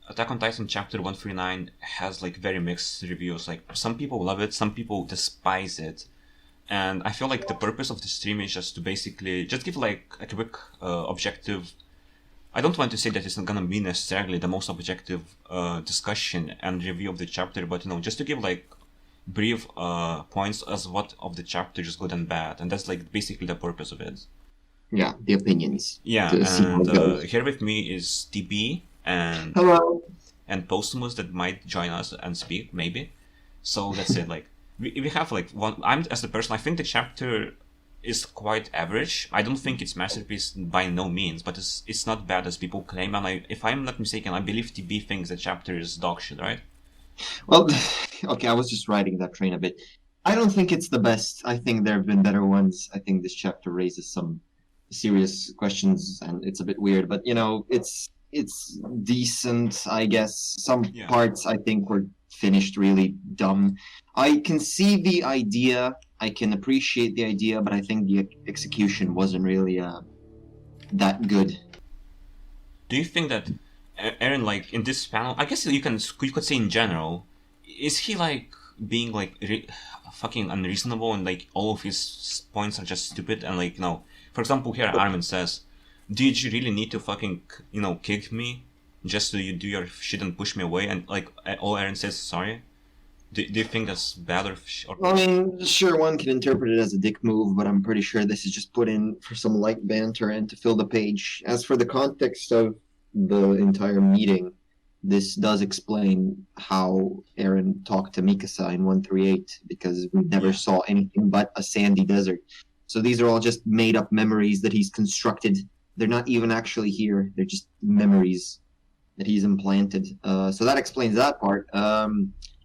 Attack on Titan chapter 139 has like very mixed reviews. Like some people love it, some people despise it. And I feel like the purpose of the stream is just to basically just give like a quick objective. I don't want to say that it's not gonna be necessarily the most objective discussion and review of the chapter, but just to give like brief points as what of the chapter is good and bad, and that's like basically the purpose of it. Yeah, the opinions. Yeah, To see how it and goes. here with me is TB and Hello. Posthumus that might join us and speak maybe. So that's it. Like we have like one. I'm as the person. I think the chapter is quite average. I don't think it's masterpiece by no means, but it's not bad as people claim. And if I'm not mistaken, I believe TB thinks the chapter is dog shit, right? Well, okay, I was just riding that train a bit. I don't think it's the best. I think there have been better ones. I think this chapter raises some serious questions, and it's a bit weird, but it's decent, I guess. Some Yeah. parts I think were finished really dumb. I can see the idea, I can appreciate the idea, but I think the execution wasn't really that good. Do you think that Aaron, like in this panel, I guess you could say in general, is he like being like fucking unreasonable and like all of his points are just stupid and like for example here Armin says, did you really need to fucking kick me just so you do your shit and push me away, and like all Aaron says is sorry? Do you think that's bad or I mean, sure, one can interpret it as a dick move, but I'm pretty sure this is just put in for some light banter and to fill the page. As for the context of the entire meeting, this does explain how Eren talked to Mikasa in 138, because we never saw anything but a sandy desert. So these are all just made up memories that he's constructed. They're not even actually here. They're just memories that he's implanted. So that explains that part.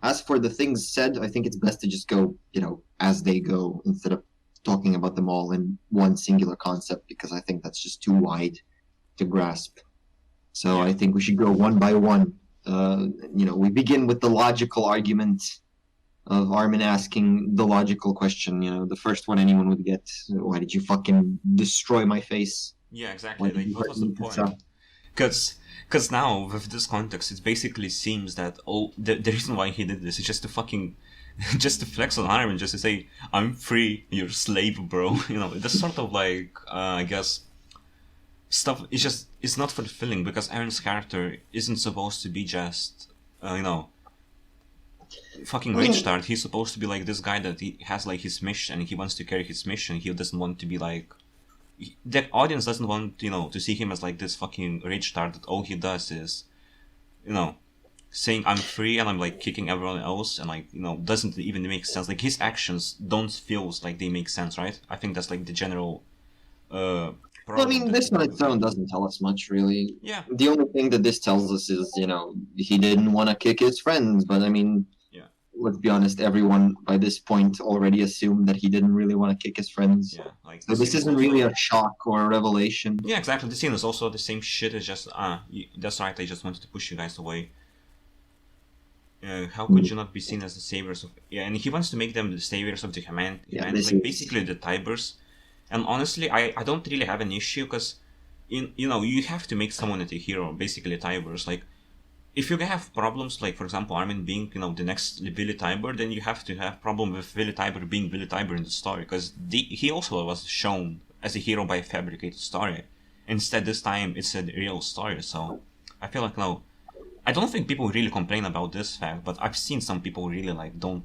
As for the things said, I think it's best to just go, as they go, instead of talking about them all in one singular concept, because I think that's just too wide to grasp. So I think we should go one by one. We begin with the logical argument of Armin asking the logical question. The first one anyone would get: why did you fucking destroy my face? Yeah, exactly. Like, what was the point? Because now, with this context, it basically seems that the reason why he did this is just to fucking, just to flex on Armin, just to say, I'm free, you're a slave, bro. That's sort of like, I guess, stuff, it's not fulfilling, because Aaron's character isn't supposed to be just, fucking rage tart. He's supposed to be like this guy that he has like his mission, and he wants to carry his mission. He doesn't want to be like, the audience doesn't want to see him as like this fucking rage tart that all he does is saying I'm free and I'm like kicking everyone else, and like doesn't even make sense. Like his actions don't feel like they make sense, right? I think that's like the general well, I mean, this on its own doesn't tell us much, really. Yeah. The only thing that this tells us is, he didn't want to kick his friends, but I mean, let's be honest, everyone by this point already assumed that he didn't really want to kick his friends. Yeah, like so this isn't really a shock or a revelation. Yeah, exactly. The scene is also the same shit. It's just, that's right, I just wanted to push you guys away. How could you not be seen as the saviors of... Yeah, and he wants to make them the saviors of the humanity. Like, basically the Tybers. And honestly, I don't really have an issue, because, you have to make someone a hero, basically Tybers. Like, if you have problems, like, for example, Armin being, the next Billy Tiber, then you have to have problem with Billy Tiber being Billy Tiber in the story, because he also was shown as a hero by a fabricated story. Instead, this time, it's a real story, so I feel like, I don't think people really complain about this fact, but I've seen some people really, like, don't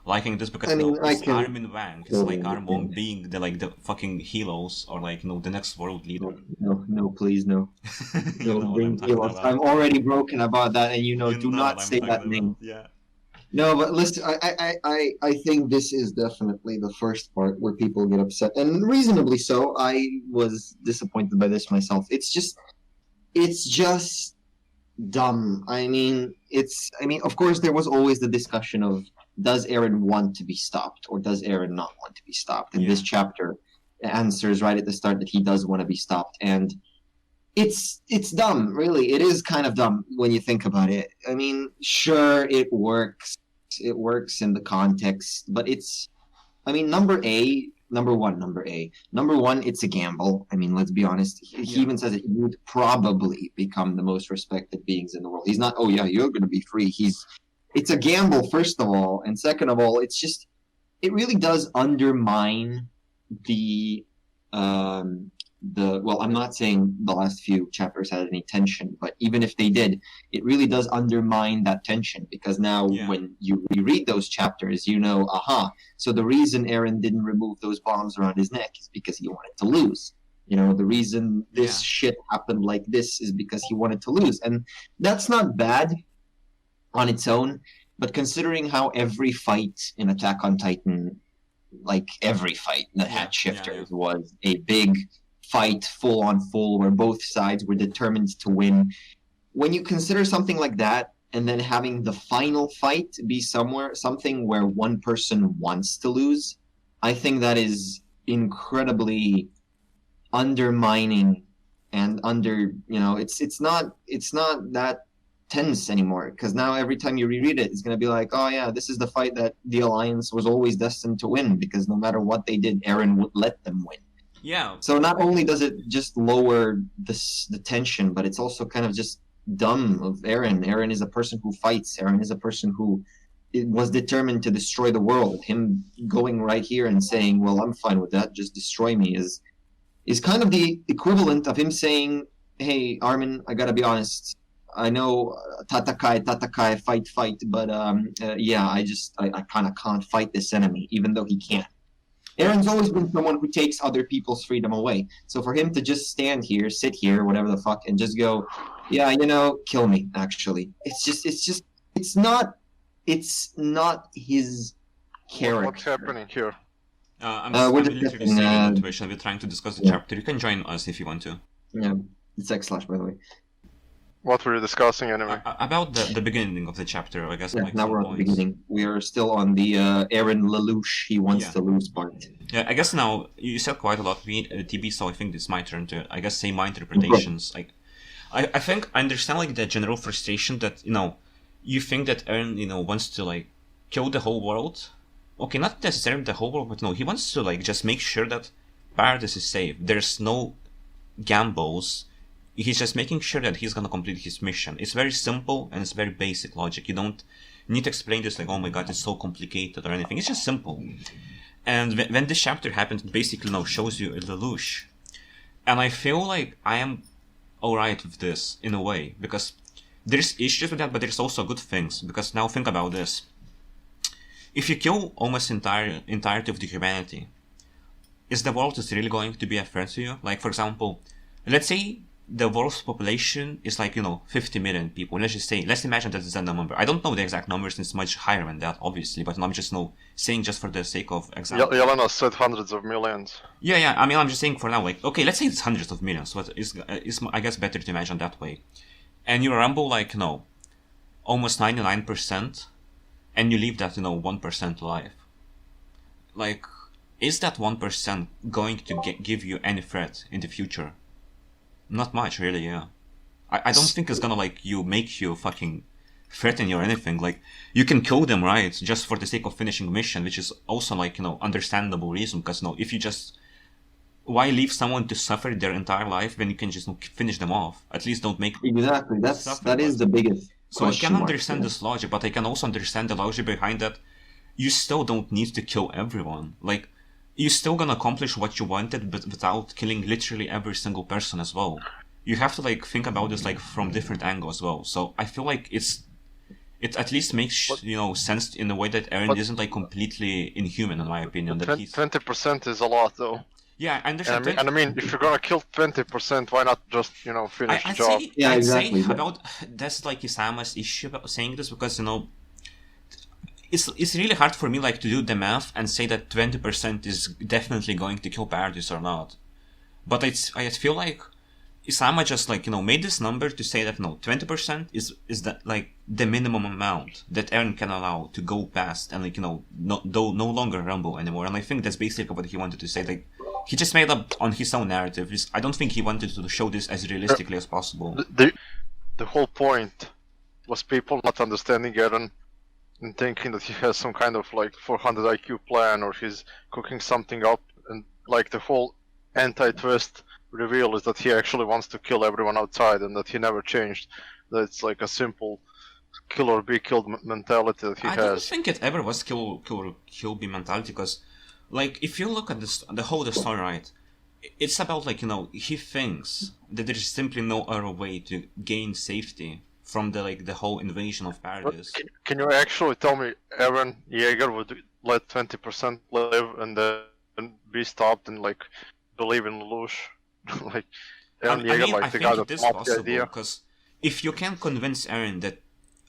liking this, because it's Armin Wang. It's like Armin being the fucking heroes, or like the next world leader. No, please, no. I'm already broken about that, and do not say that name. Yeah. No, but listen, I think this is definitely the first part where people get upset, and reasonably so. I was disappointed by this myself. It's just dumb. I mean, of course, there was always the discussion of, does Eren want to be stopped, or does Eren not want to be stopped? And this chapter answers right at the start that he does want to be stopped. And it's dumb, really. It is kind of dumb when you think about it. I mean, sure, it works. It works in the context, but number A, number A. Number one, it's a gamble. I mean, let's be honest. He even says that you would probably become the most respected beings in the world. He's not, oh yeah, you're going to be free. It's a gamble, first of all. And second of all, it really does undermine well, I'm not saying the last few chapters had any tension, but even if they did, it really does undermine that tension, because now when you reread those chapters, you know, so the reason Eren didn't remove those bombs around his neck is because he wanted to lose. You know, the reason this shit happened like this is because he wanted to lose. And that's not bad on its own, but considering how every fight in Attack on Titan, like every fight, the Hat Shifters was a big fight, full on full, where both sides were determined to win. When you consider something like that, and then having the final fight be something where one person wants to lose, I think that is incredibly undermining and it's not that tense anymore, because now every time you reread it, it's going to be like, oh yeah, this is the fight that the Alliance was always destined to win, because no matter what they did, Eren would let them win. Yeah. So not only does it just lower the tension, but it's also kind of just dumb of Eren. Eren is a person who fights. Eren is a person who was determined to destroy the world. Him going right here and saying, well, I'm fine with that, just destroy me, is kind of the equivalent of him saying, hey, Armin, I gotta be honest, I know Tatakai, fight, but I kind of can't fight this enemy, even though he can. Eren's always been someone who takes other people's freedom away. So for him to just sit here, whatever the fuck, and just go, yeah, kill me, actually. It's not his character. What's happening here? I'm literally seeing on Twitch, and we're trying to discuss the chapter. You can join us if you want to. Yeah, it's X/, by the way. What were you discussing anyway? About the beginning of the chapter, I guess. Yeah, now we're at the beginning. We are still on the Eren Lelouch, he wants to lose part. Yeah, I guess now, you said quite a lot, TB, so I think it's my turn to, I guess, say my interpretations. Like, I think I understand, like, the general frustration that, you think that Eren, wants to, like, kill the whole world. Okay, not necessarily the whole world, but no, he wants to, like, just make sure that Paradise is safe. There's no gambles. He's just making sure that he's gonna complete his mission. It's very simple and it's very basic logic. You don't need to explain this like, oh my god, it's so complicated or anything. It's just simple. And when this chapter happens, it basically now shows you Lelouch. And I feel like I am alright with this in a way, because there's issues with that, but there's also good things. Because now think about this. If you kill almost entirety of the humanity, is the world really going to be a threat to you? Like, for example, let's say the world's population is like, 50 million people. Let's imagine that it's a number. I don't know the exact numbers, it's much higher than that, obviously, but I'm just saying just for the sake of example. Yelena said hundreds of millions. Yeah, I mean, I'm just saying for now, like, okay, let's say it's hundreds of millions, so it's I guess better to imagine that way. And you rumble, like, almost 99%, and you leave that, 1% alive. Like, is that 1% going to give you any threat in the future? Not much, really, yeah. I don't think it's gonna, like, make you fucking threaten you or anything. Like, you can kill them, right, just for the sake of finishing mission, which is also, like, understandable reason, because, if you just... Why leave someone to suffer their entire life when you can just finish them off? At least don't make... Exactly, that is the biggest So I can understand this logic, but I can also understand the logic behind that. You still don't need to kill everyone. Like, you're still gonna accomplish what you wanted, but without killing literally every single person as well. You have to, like, think about this, like, from different angles as well. So I feel like it at least makes, sense in the way that Eren isn't, like, completely inhuman, in my opinion. That 20% is a lot, though. Yeah, I understand. And I mean, if you're gonna kill 20%, why not just, finish the job? Yeah, exactly. That's, like, Isama's issue about saying this, because, It's really hard for me, like, to do the math and say that 20% is definitely going to kill Paradise or not. But I feel like Isama just, like, made this number to say that, 20% is that, like, the minimum amount that Eren can allow to go past and, like, no longer rumble anymore. And I think that's basically what he wanted to say. Like, he just made up on his own narrative. I don't think he wanted to show this as realistically as possible. The whole point was people not understanding Eren and thinking that he has some kind of, like, 400 IQ plan, or he's cooking something up like the whole anti-twist reveal is that he actually wants to kill everyone outside and that he never changed. That it's like a simple kill or be killed mentality that he I don't has. think it ever was kill be mentality, because, like, if you look at this, the whole story, right, it's about, like, he thinks that there is simply no other way to gain safety from the whole invasion of Paradise. Can you actually tell me Eren Yeager would let 20% live and then be stopped and like believe in Lelouch? Like Eren Yeager, like I the think guy it that is mocked the possible, idea. because if you can convince Eren that,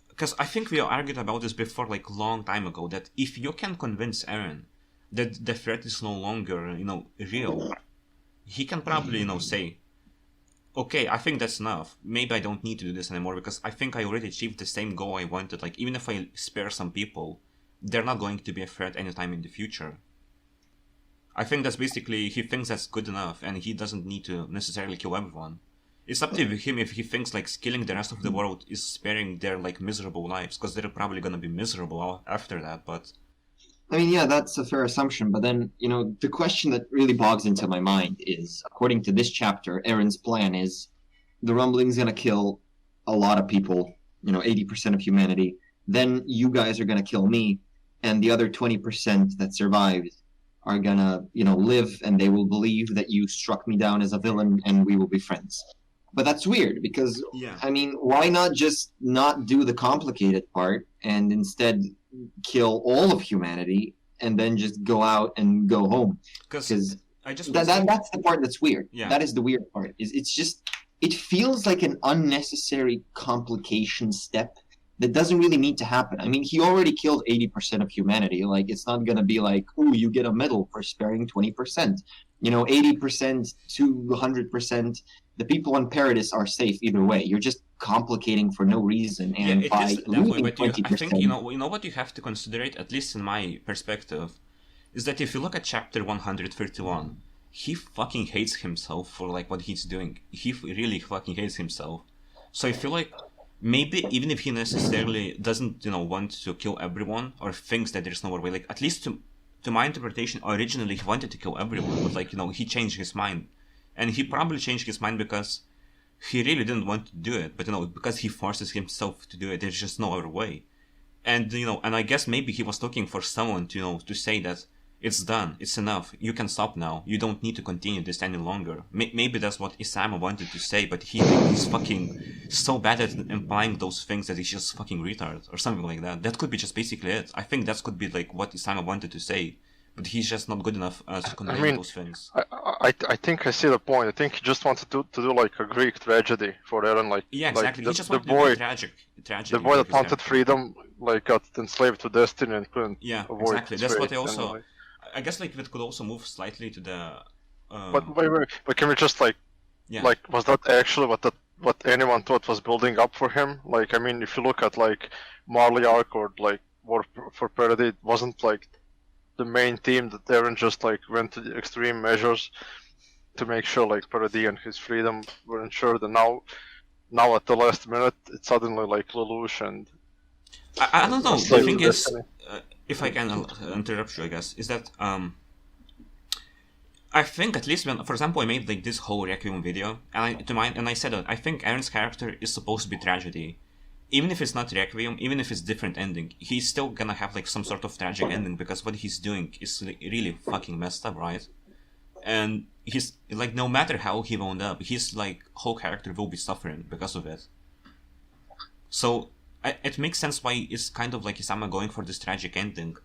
because I think we argued about this before, like, long time ago, that if you can convince Eren that the threat is no longer, real, he can probably, say, okay, I think that's enough. Maybe I don't need to do this anymore, because I think I already achieved the same goal I wanted. Like, even if I spare some people, they're not going to be a threat anytime in the future. I think that's basically, he thinks that's good enough, and he doesn't need to necessarily kill everyone. It's up to him if he thinks, like, killing the rest of the world is sparing their, like, miserable lives, because they're probably gonna be miserable after that, but... I mean, yeah, that's a fair assumption. But then, the question that really bogs into my mind is, according to this chapter, Eren's plan is the Rumbling's going to kill a lot of people, 80% of humanity. Then you guys are going to kill me, and the other 20% that survived are going to, live, and they will believe that you struck me down as a villain, and we will be friends. But that's weird, because, Yeah. I mean, why not just not do the complicated part and instead kill all of humanity and then just go out and go home? Because I just that's the part that's weird. Yeah. That is the weird part. It feels like an unnecessary complication step that doesn't really need to happen. I mean, he already killed 80% of humanity. Like, it's not going to be like, oh, you get a medal for sparing 20%. 80% to 100%. The people on Paradis are safe either way. You're just complicating for no reason, and it by is that way, losing but 20%, I think you know what you have to consider it, at least in my perspective, is that if you look at chapter 131, he fucking hates himself for like what he's doing. He really fucking hates himself. So I feel like maybe even if he necessarily doesn't want to kill everyone, or thinks that there's no other way, like, at least to my interpretation, originally he wanted to kill everyone, but like he changed his mind. And he probably changed his mind because he really didn't want to do it, but because he forces himself to do it, there's just no other way. And and I guess maybe he was looking for someone to to say that it's done, it's enough, you can stop now, you don't need to continue this any longer. Maybe that's what Isama wanted to say, but he's fucking so bad at implying those things that he's just fucking retard or something like that. That could be just basically it. I think that could be like what Isama wanted to say, but he's just not good enough to convey those things. I think I see the point. I think he just wanted to do like a Greek tragedy for Eren, like yeah, exactly. Like he just the wanted to boy, do tragic. The boy that wanted freedom, like got enslaved to destiny and couldn't avoid exactly. That's what I also. anyway. I guess like it could also move slightly to the. But can we just like was that actually what anyone thought was building up for him? Like, I mean, if you look at like Marley arc or like War for Paradis, it wasn't like the main theme that Eren just like went to the extreme measures to make sure like Paradis and his freedom were ensured, and now at the last minute it's suddenly like Lelouch and I don't know. The thing is, if I can interrupt you, I guess, is that I think at least when, for example, I made like this whole Requiem video, and I said that I think Eren's character is supposed to be tragedy. Even if it's not Requiem, even if it's different ending, he's still gonna have like some sort of tragic ending, because what he's doing is like, really fucking messed up, right? And he's like, no matter how he wound up, his like whole character will be suffering because of it. So it makes sense why it's kind of like Isama going for this tragic ending.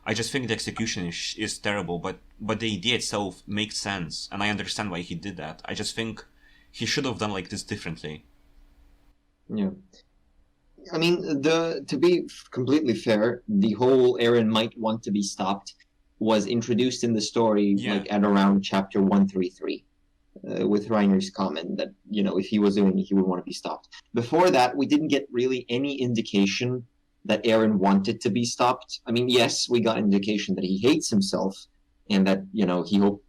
I just think the execution is terrible, but the idea itself makes sense, and I understand why he did that. I just think he should have done like this differently. Yeah. I mean, to be completely fair, the whole Eren might want to be stopped was introduced in the story like at around chapter 133, with Reiner's comment that if he was doing it, he would want to be stopped. Before that, we didn't get really any indication that Eren wanted to be stopped. I mean, yes, we got indication that he hates himself, and that he hoped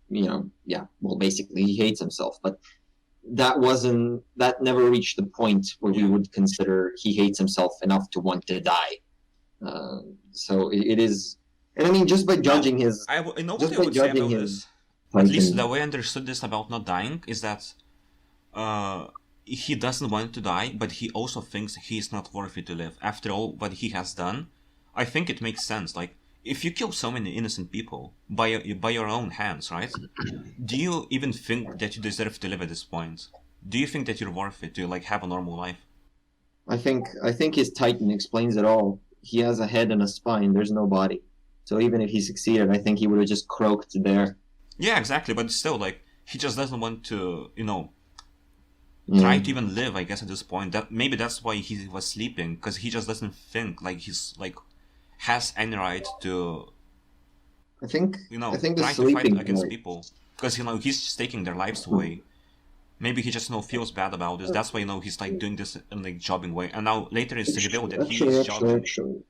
basically he hates himself, but that never reached the point where we would consider he hates himself enough to want to die. So it is, and I mean, just by judging his, I know what I would say about this. At least the way I understood this about not dying is that he doesn't want to die, but he also thinks he's not worthy to live. After all what he has done, I think it makes sense. Like, if you kill so many innocent people by your own hands, right? Do you even think that you deserve to live at this point? Do you think that you're worthy to like have a normal life? I think his Titan explains it all. He has a head and a spine. There's no body. So even if he succeeded, I think he would have just croaked there. Yeah, exactly. But still, like, he just doesn't want to, try to even live. I guess at this point, that maybe that's why he was sleeping, because he just doesn't think like he's like has any right to. I think the try to sleeping fight against part. people, because he's just taking their lives away. Maybe he just feels bad about this. That's why he's like doing this in like jobbing way. And now later it's revealed that he is jobbing. Actually,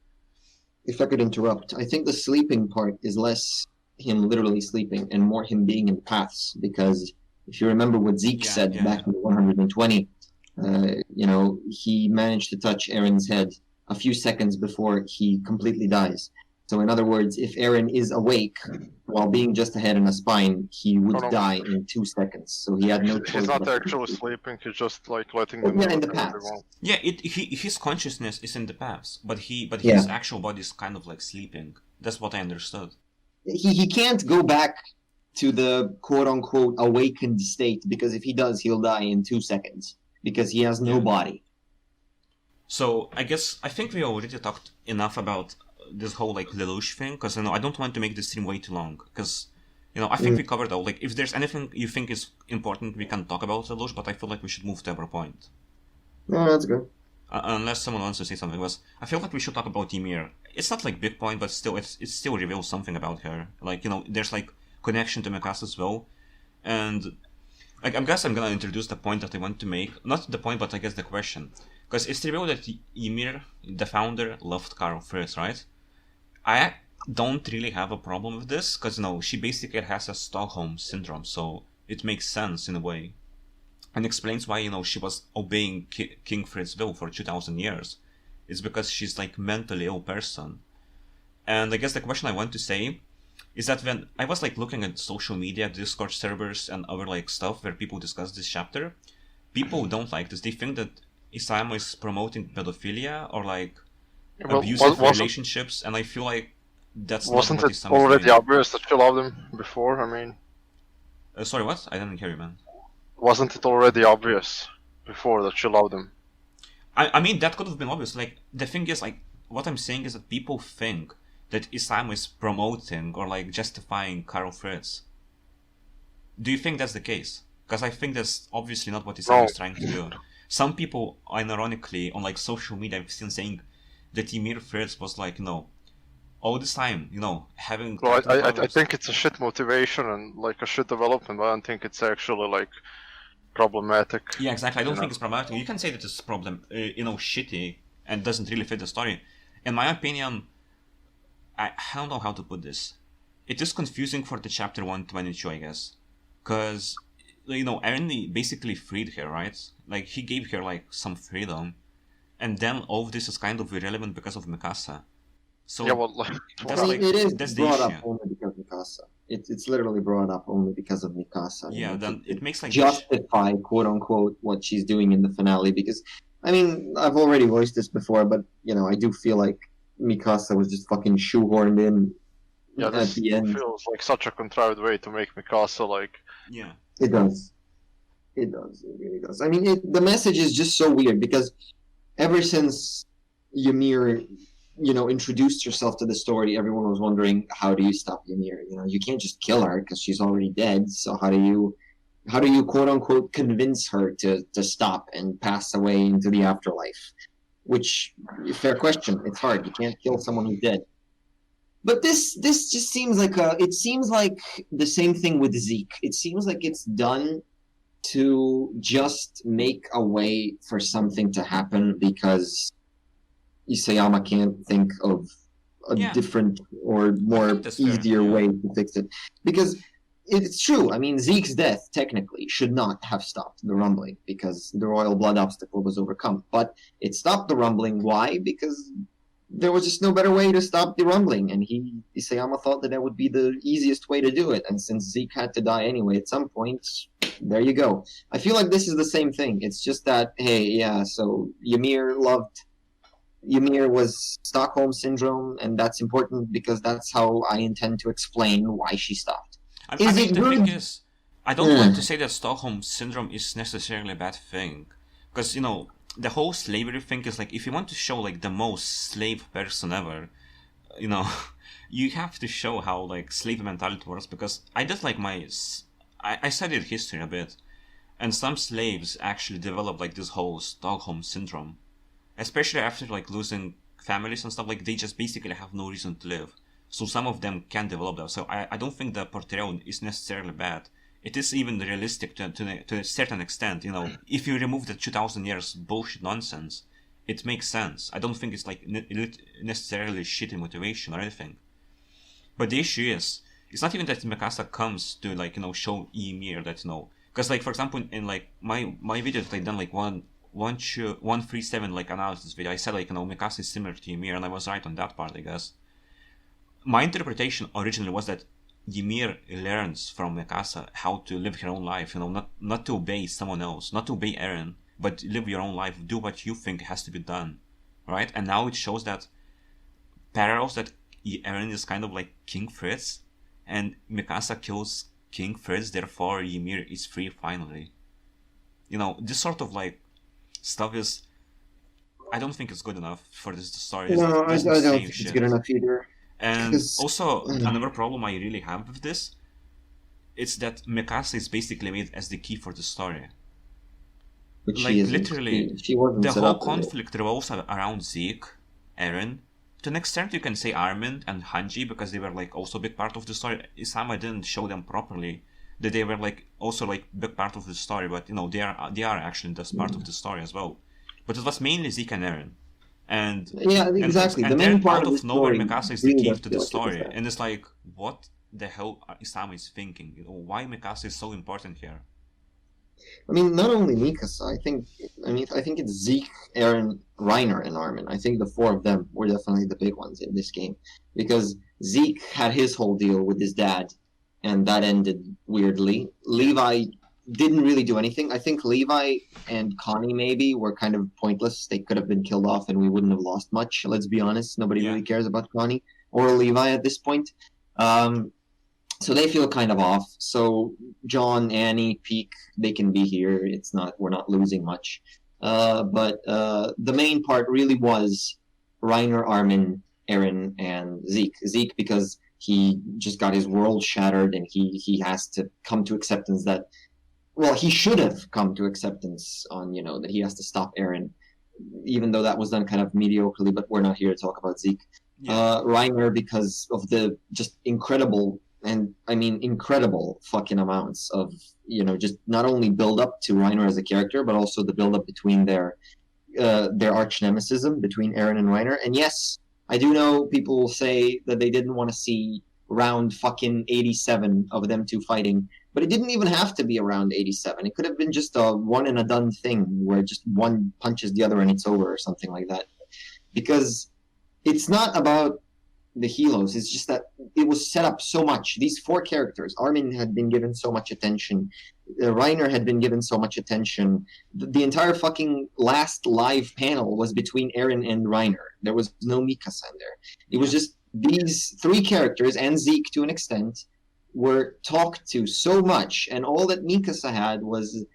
if I could interrupt, I think the sleeping part is less him literally sleeping and more him being in paths. Because if you remember what Zeke said back in 120, he managed to touch Aaron's head a few seconds before he completely dies. So in other words, if Aaron is awake while being just a head and a spine, he would die in 2 seconds. So he had no choice. He's not actually sleeping. He's just like letting them. Yeah, in the past. Yeah, his consciousness is in the past, but his actual body is kind of like sleeping. That's what I understood. He can't go back to the quote unquote awakened state, because if he does, he'll die in 2 seconds because he has no body. So I think we already talked enough about this whole like Lelouch thing, because I don't want to make this stream way too long, because I think we covered all. Like, if there's anything you think is important, we can talk about Lelouch, but I feel like we should move to our point. No, that's good. Unless someone wants to say something else, I feel like we should talk about Ymir. It's not like big point, but still, it still reveals something about her. Like, there's like connection to Mikasa as well, and I guess I'm gonna introduce the point that I want to make. Not the point, but I guess the question, because it's revealed that Ymir, the founder, loved Karl Fritz, right? I don't really have a problem with this, because she basically has a Stockholm syndrome, so it makes sense in a way, and explains why she was obeying King Fritz's will for 2,000 years. It's because she's like mentally ill person. And I guess the question I want to say is that when I was like looking at social media, Discord servers and other like stuff where people discuss this chapter, people don't like this. They think that Isayama is promoting pedophilia or like abusive relationships, and I feel like that's wasn't not what it Isayama is already doing. obvious that she loved him before? I mean, sorry, what? I didn't hear you, man. Wasn't it already obvious before that she loved him? I mean, that could have been obvious. Like, the thing is, like, what I'm saying is that people think that Isayama is promoting or like justifying Karl Fritz. Do you think that's the case? Because I think that's obviously not what Isayama is trying to do. Some people, ironically, on like social media, I've seen saying that Ymir Fritz was like, all this time, having. Well, I think it's a shit motivation and like a shit development, but I don't think it's actually like problematic. Yeah, exactly. I don't think it's problematic. You can say that it's shitty and doesn't really fit the story. In my opinion, I don't know how to put this. It is confusing for the chapter 122, I guess, because Eren basically freed her, right? Like, he gave her like some freedom, and then all of this is kind of irrelevant because of Mikasa. So yeah, well, it is brought up only because of Mikasa. It's literally brought up only because of Mikasa. Yeah, then it makes like justify quote unquote what she's doing in the finale, because I mean, I've already voiced this before, but I do feel like Mikasa was just fucking shoehorned in at the end. Feels like such a contrived way to make Mikasa like. Yeah. It does. It really does. I mean, the message is just so weird, because ever since Ymir, introduced herself to the story, everyone was wondering, how do you stop Ymir? You can't just kill her because she's already dead. So how do you quote unquote convince her to stop and pass away into the afterlife? Which, fair question. It's hard. You can't kill someone who's dead. But this just seems like it seems like the same thing with Zeke. It seems like it's done to just make a way for something to happen, because Isayama can't think of a different or more easier way to fix it. Because it's true. I mean, Zeke's death technically should not have stopped the rumbling, because the royal blood obstacle was overcome. But it stopped the rumbling. Why? Because there was just no better way to stop the rumbling, and Isayama thought that would be the easiest way to do it. And since Zeke had to die anyway at some point, there you go. I feel like this is the same thing. It's just that, hey, yeah, so Ymir was Stockholm Syndrome, and that's important because that's how I intend to explain why she stopped. I mean, the thing is, I don't want to say that Stockholm Syndrome is necessarily a bad thing. Because, you know, the whole slavery thing is like, if you want to show like the most slave person ever, you know, you have to show how like slave mentality works. Because I did like I studied history a bit, and some slaves actually develop like this whole Stockholm Syndrome, especially after like losing families and stuff. Like they just basically have no reason to live. So some of them can develop that. So I don't think the portrayal is necessarily bad. It is even realistic to a certain extent. You know, if you remove the 2000 years bullshit nonsense, it makes sense. I don't think it's like necessarily shitty motivation or anything. But the issue is, it's not even that Mikasa comes to like, you know, show Ymir that, you know, because like for example in like my video that I done like 137 like analysis video, I said like, you know, Mikasa is similar to Ymir, and I was right on that part, I guess. My interpretation originally was that Ymir learns from Mikasa how to live her own life, you know, not to obey someone else, not to obey Eren, but live your own life, do what you think has to be done, right? And now it shows that parallels that Eren is kind of like King Fritz, and Mikasa kills King Fritz, therefore Ymir is free finally. You know, this sort of like stuff is, I don't think it's good enough for this story. No, I don't think it's good enough either. And also, another problem I really have with this, it's that Mikasa is basically made as the key for the story. But like, literally, she wasn't the set whole up conflict revolves around Zeke, Eren. To an extent, you can say Armin and Hanji, because they were like also a big part of the story. Isama didn't show them properly that they were like also like big part of the story, but you know, they are actually just part of the story as well. But it was mainly Zeke and Eren. And yeah, exactly. And the main part out of nowhere, Mikasa is the key to the like story, and it's like, what the hell Isama is thinking? You know, why Mikasa is so important here? I mean, not only Mikasa. I think it's Zeke, Eren, Reiner, and Armin. I think the four of them were definitely the big ones in this game, because Zeke had his whole deal with his dad, and that ended weirdly. Levi didn't really do anything. I think Levi and Connie maybe were kind of pointless. They could have been killed off and we wouldn't have lost much. Let's be honest. Nobody really cares about Connie or Levi at this point. So they feel kind of off. So John, Annie, Peak, they can be here. We're not losing much. But the main part really was Reiner, Armin, Eren, and Zeke. Zeke because he just got his world shattered and he has to come to acceptance that, well, he should have come to acceptance on, you know, that he has to stop Eren, even though that was done kind of mediocrely, but we're not here to talk about Zeke. Reiner because of the just incredible fucking amounts of, you know, just not only build up to Reiner as a character, but also the build up between their arch nemesis between Eren and Reiner. And yes, I do know people will say that they didn't want to see round fucking 87 of them two fighting, but it didn't even have to be around 87. It could have been just a one and a done thing where just one punches the other and it's over or something like that. Because it's not about the helos, it's just that it was set up so much. These four characters, Armin had been given so much attention, Reiner had been given so much attention. The entire fucking last live panel was between Eren and Reiner. There was no Mikasa in there. It was just these three characters, and Zeke to an extent, were talked to so much, and all that Mikasa had was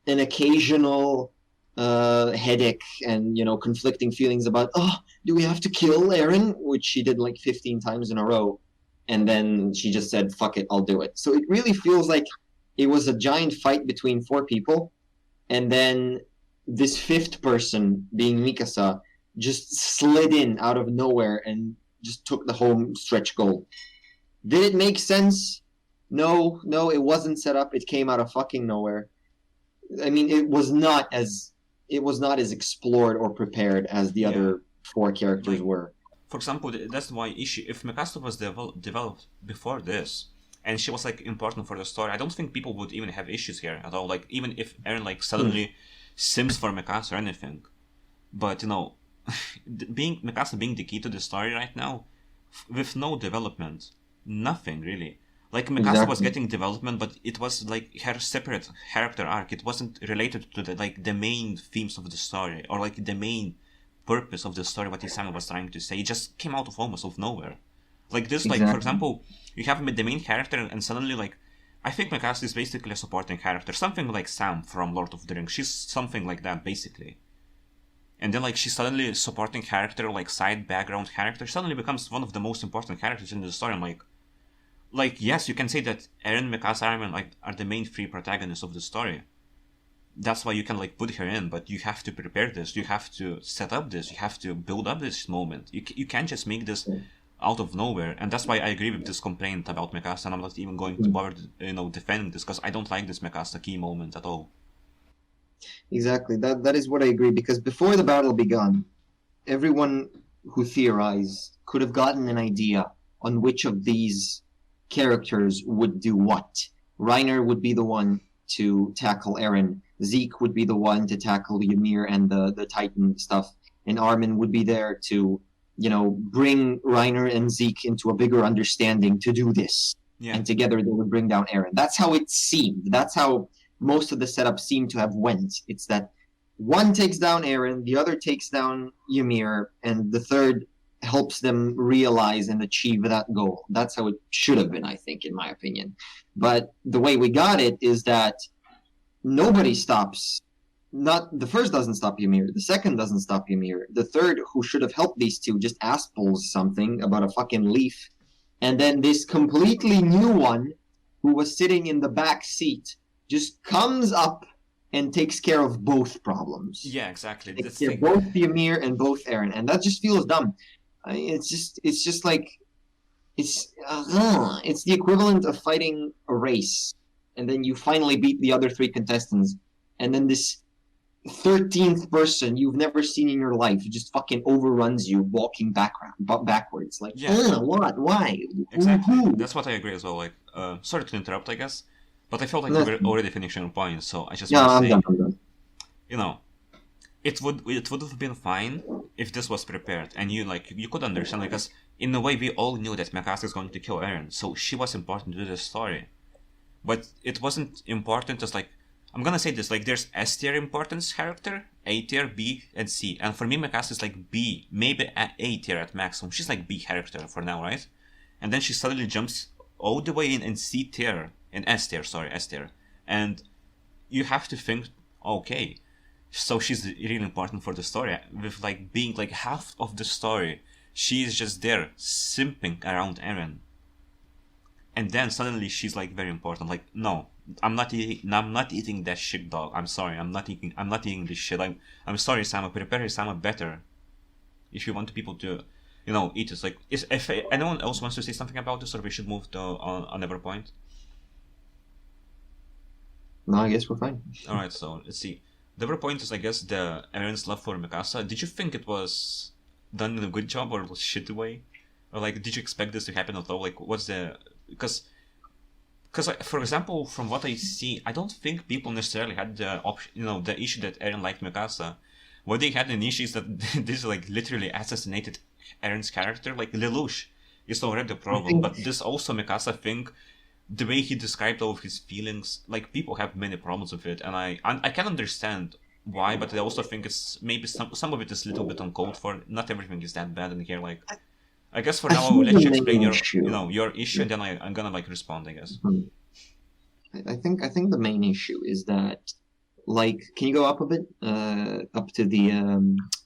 an occasional headache and, you know, conflicting feelings about, oh, do we have to kill Eren? Which she did like 15 times in a row, and then she just said, fuck it, I'll do it. So it really feels like it was a giant fight between four people, and then this fifth person, being Mikasa, just slid in out of nowhere and just took the home stretch goal. Did it make sense? No, it wasn't set up. It came out of fucking nowhere. I mean, it was not as explored or prepared as the other four characters were. For example, that's my issue. If Mikasa was developed before this, and she was like important for the story, I don't think people would even have issues here at all. Like, even if Eren like suddenly sims for Mikasa or anything. But, you know, Mikasa being the key to the story right now, with no development, nothing really. Like Mikasa was getting development, but it was like her separate character arc. It wasn't related to the main themes of the story or like the main purpose of the story. What Isama was trying to say, it just came out of almost of nowhere. Like this, like for example, you have the main character, and suddenly like I think Mikasa is basically a supporting character, something like Sam from Lord of the Rings. She's something like that basically. And then like she's suddenly a supporting character, like side background character, suddenly becomes one of the most important characters in the story. I'm like yes, you can say that Eren, Mikasa, Armin like are the main three protagonists of the story. That's why you can like put her in, but you have to prepare this, you have to set up this, you have to build up this moment. You can't just make this out of nowhere, and that's why I agree with this complaint about Mikasa, and I'm not even going to bother, defending this, because I don't like this Mikasa key moment at all. Exactly, that is what I agree, because before the battle began, everyone who theorized could have gotten an idea on which of these characters would do what. Reiner would be the one to tackle Eren, Zeke would be the one to tackle Ymir and the Titan stuff, and Armin would be there to bring Reiner and Zeke into a bigger understanding to do this. Yeah. And together they would bring down Eren. That's how it seemed. That's how most of the setup seemed to have went. It's that one takes down Eren, the other takes down Ymir, and the third helps them realize and achieve that goal. That's how it should have been, I think, in my opinion. But the way we got it is that nobody stops. Not the first doesn't stop Ymir, the second doesn't stop Ymir, the third, who should have helped these two, just ass-pulls something about a fucking leaf, and then this completely new one who was sitting in the back seat just comes up and takes care of both problems. Yeah, exactly. Takes care of both Ymir and both Eren, and that just feels dumb. It's just like it's the equivalent of fighting a race, and then you finally beat the other three contestants, and then this 13th person you've never seen in your life just fucking overruns you walking backwards. Like, what? Why? Exactly. Who? That's what I agree as well. Like, sorry to interrupt, I guess, but I felt like we were already finishing your point, so I just want to say, I'm done. It would have been fine if this was prepared, and you could understand, because in a way we all knew that Mikasa is going to kill Eren, so she was important to the story, but it wasn't important as like, I'm gonna say this, like there's S tier importance character, A tier, B, and C. And for me, Mikasa is like B, maybe A tier at maximum. She's like B character for now, right? And then she suddenly jumps all the way in C tier, in S tier. And you have to think, okay, so she's really important for the story. With like being like half of the story, she is just there simping around Eren. And then suddenly she's like very important. Like, no, I'm not eating that shit, dog. I'm sorry. I'm not eating this shit. I'm sorry, Sama. Prepare Sama better. If you want people to, eat it. Like, if anyone else wants to say something about this, or we should move to another point. No, I guess we're fine. All right. So let's see. The other point is, I guess, the Eren's love for Mikasa. Did you think it was done in a good job or a shitty way, or like, did you expect this to happen at all? Like, what's the because for example, from what I see, I don't think people necessarily had the option, the issue that Eren liked Mikasa. What they had an issue is that this like literally assassinated Eren's character. Like Lelouch is already a problem, but this also Mikasa thing, the way he described all of his feelings, like people have many problems with it, and I can understand why, but I also think it's maybe some of it is a little bit uncalled for. Not everything is that bad in here. Like, I guess for now I'll let you explain your issue, and then I'm gonna like respond, I guess. I think the main issue is that, like, can you go up a bit, up to the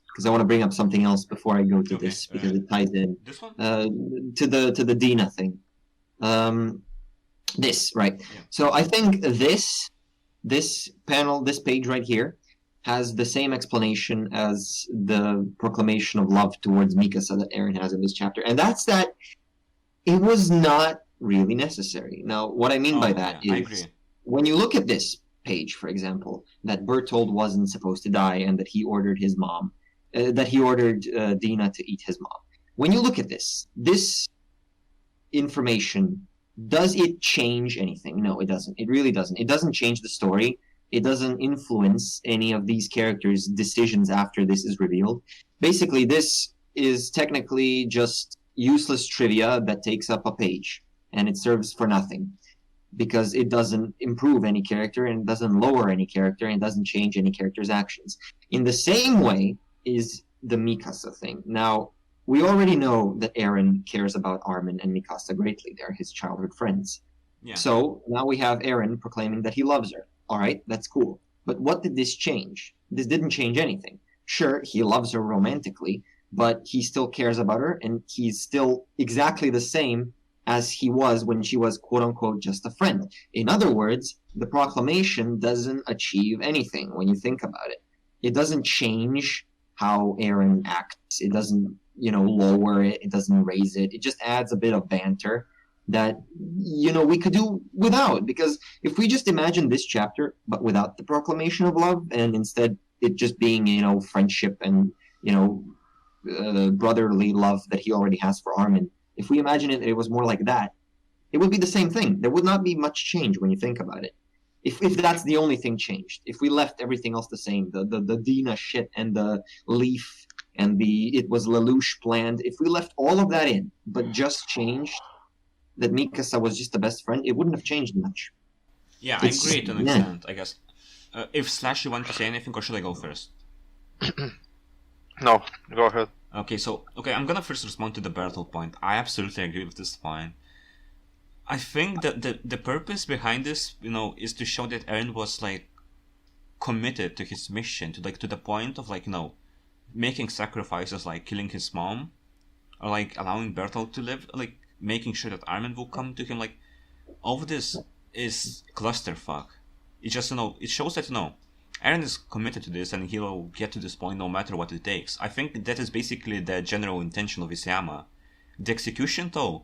because I want to bring up something else before I go to this, because it ties in. This one? To the Dina thing. This, right? Yeah. So I think this panel, this page right here, has the same explanation as the proclamation of love towards Mikasa that Eren has in this chapter, and that's that it was not really necessary. Now, what I mean by that is, when you look at this page, for example, that Bertold wasn't supposed to die, and that he ordered his mom, that he ordered Dina to eat his mom. When you look at this information, does it change anything? No, it doesn't. It really doesn't. It doesn't change the story. It doesn't influence any of these characters' decisions after this is revealed. Basically, this is technically just useless trivia that takes up a page, and it serves for nothing because it doesn't improve any character and it doesn't lower any character and doesn't change any character's actions. In the same way is the Mikasa thing. Now, we already know that Eren cares about Armin and Mikasa greatly. They're his childhood friends. Yeah. So now we have Eren proclaiming that he loves her. All right, that's cool. But what did this change? This didn't change anything. Sure, he loves her romantically, but he still cares about her, and he's still exactly the same as he was when she was quote-unquote just a friend. In other words, the proclamation doesn't achieve anything when you think about it. It doesn't change how Eren acts. It doesn't, lower it. It doesn't raise it. It just adds a bit of banter that, we could do without. Because if we just imagine this chapter, but without the proclamation of love, and instead it just being, friendship and, brotherly love that he already has for Armin, if we imagine it was more like that, it would be the same thing. There would not be much change when you think about it. If that's the only thing changed. If we left everything else the same, the Dina shit and the Leaf and it was Lelouch planned, if we left all of that in, but just changed that Mikasa was just the best friend, it wouldn't have changed much. Yeah, I agree to an extent, I guess. If Slash, you want to say anything, or should I go first? No, go ahead. Okay, I'm gonna first respond to the Bertolt point. I absolutely agree with this point. I think that the purpose behind this, is to show that Eren was committed to his mission, to the point of making sacrifices, like killing his mom, or allowing Bertolt to live, making sure that Armin will come to him. All of this is clusterfuck. It just it shows that Eren is committed to this, and he'll get to this point no matter what it takes. I think that is basically the general intention of Isayama. The execution, though,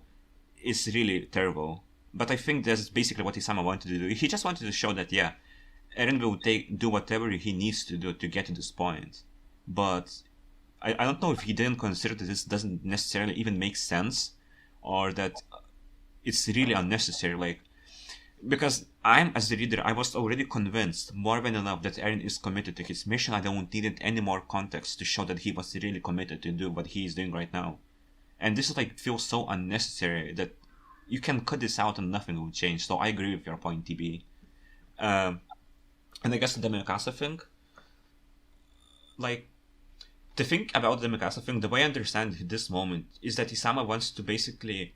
is really terrible. But I think that's basically what Isayama wanted to do. He just wanted to show that, yeah, Eren will do whatever he needs to do to get to this point. But I don't know if he didn't consider that this doesn't necessarily even make sense, or that it's really unnecessary. Because as the reader, I was already convinced more than enough that Eren is committed to his mission. I don't need any more context to show that he was really committed to do what he is doing right now. And this feels so unnecessary that you can cut this out and nothing will change. So I agree with your point, TB. And I guess the Mikasa thing, the thing about the Mikasa thing, the way I understand this moment is that Isayama wants to basically,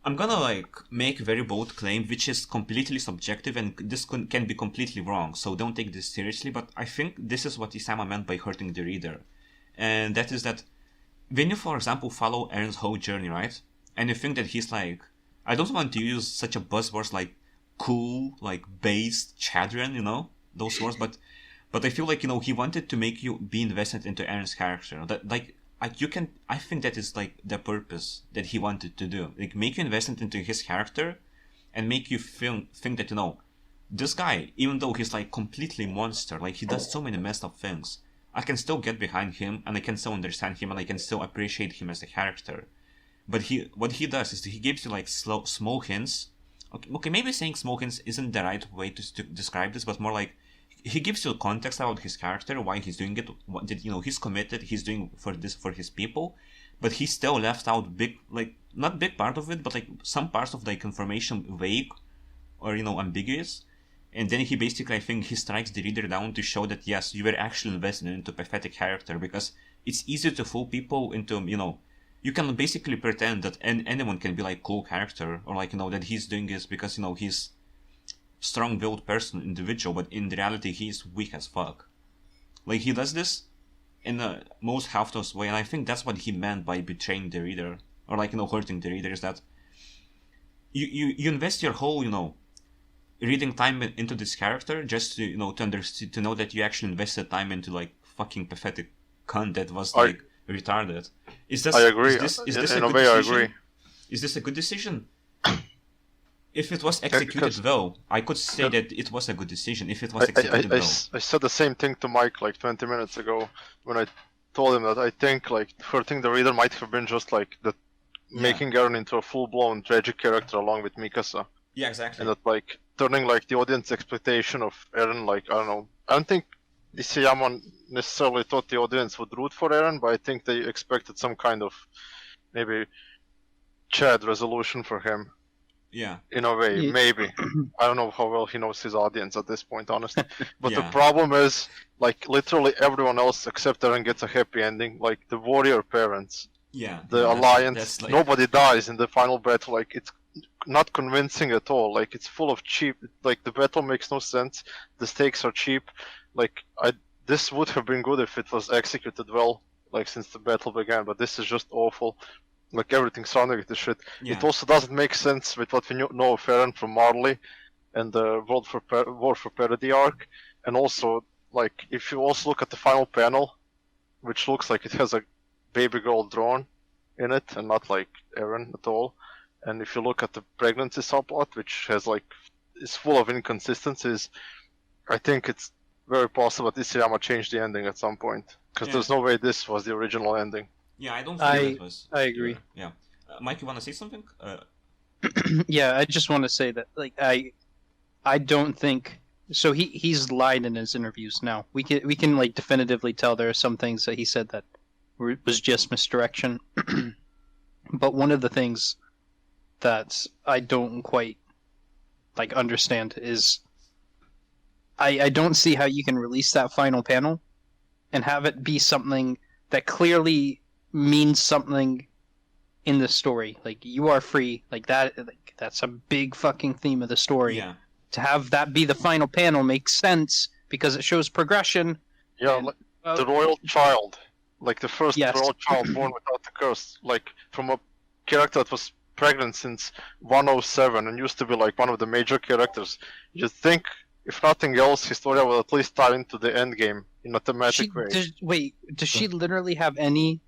I'm gonna make a very bold claim, which is completely subjective, and this can be completely wrong, so don't take this seriously, but I think this is what Isayama meant by hurting the reader. And that is that when you, for example, follow Eren's whole journey, right? And you think that he's I don't want to use such a buzzwords like cool, based, Chadrian, those words, but I feel he wanted to make you be invested into Eren's character. That I think that is the purpose that he wanted to do. Make you invested into his character and make you think that, this guy, even though he's completely monster, he does so many messed up things, I can still get behind him, and I can still understand him, and I can still appreciate him as a character. But what he does is he gives you small hints. Okay, maybe saying small hints isn't the right way to describe this, but more he gives you context about his character, why he's doing it, what did he's committed, he's doing for his people, but he still left out big, not big part of it, but some parts of information vague or ambiguous. And then he basically, I think, he strikes the reader down to show that yes, you were actually invested into a pathetic character, because it's easy to fool people into you can basically pretend that anyone can be cool character, or that he's doing this because he's strong-willed person, individual, but in reality he's weak as fuck. He does this in the most healthless way, and I think that's what he meant by betraying the reader, or hurting the reader, is that you invest your whole reading time into this character just to to know that you actually invested time into fucking pathetic cunt that was retarded. I agree. In a way, I agree. Is this a good decision? If it was executed well, I could say that it was a good decision. If it was executed well, I said the same thing to Mike 20 minutes ago when I told him that I think hurting the reader might have been just making Eren into a full-blown tragic character along with Mikasa. Yeah, exactly. And that turning like the audience expectation of Eren, like I don't know. I don't think Isayama necessarily thought the audience would root for Eren, but I think they expected some kind of maybe Chad resolution for him. Yeah. In a way, maybe. I don't know how well he knows his audience at this point, honestly. But Yeah. the problem is, like, literally everyone else except Eren gets a happy ending. Like, the warrior parents, Yeah. the yeah, alliance, that's like, nobody dies in the final battle. Like, it's not convincing at all. Like, it's full of cheap. Like, the battle makes no sense. The stakes are cheap. Like, this would have been good if it was executed well, like, since the battle began. But this is just awful. Like, everything surrounding it is shit. Yeah. It also doesn't make sense with what we know of Eren from Marley and the War for Parody arc. And also, like, if you also look at the final panel, which looks like it has a baby girl drawn in it and not like Eren at all. And if you look at the pregnancy subplot, which has like is full of inconsistencies, I think it's very possible that Isayama changed the ending at some point because Yeah. there's no way this was the original ending. Yeah, I don't think it was. I agree. Yeah. Mike, you want to say something? Yeah, I just want to say that like I don't think so. He's lied in his interviews now. We can like definitively tell there are some things that he said that was just misdirection. But one of the things that I don't quite like understand is I don't see how you can release that final panel and have it be something that clearly means something in the story. Like, you are free, like that, like that's a big fucking theme of the story. Yeah. To have that be the final panel makes sense because it shows progression. Yeah, And, like, the royal child, like the first Yes. royal child born without the curse, like from a character that was pregnant since 107 and used to be like one of the major characters. You think, if nothing else, Historia will at least tie into the end game in a thematic way. Does she literally have any,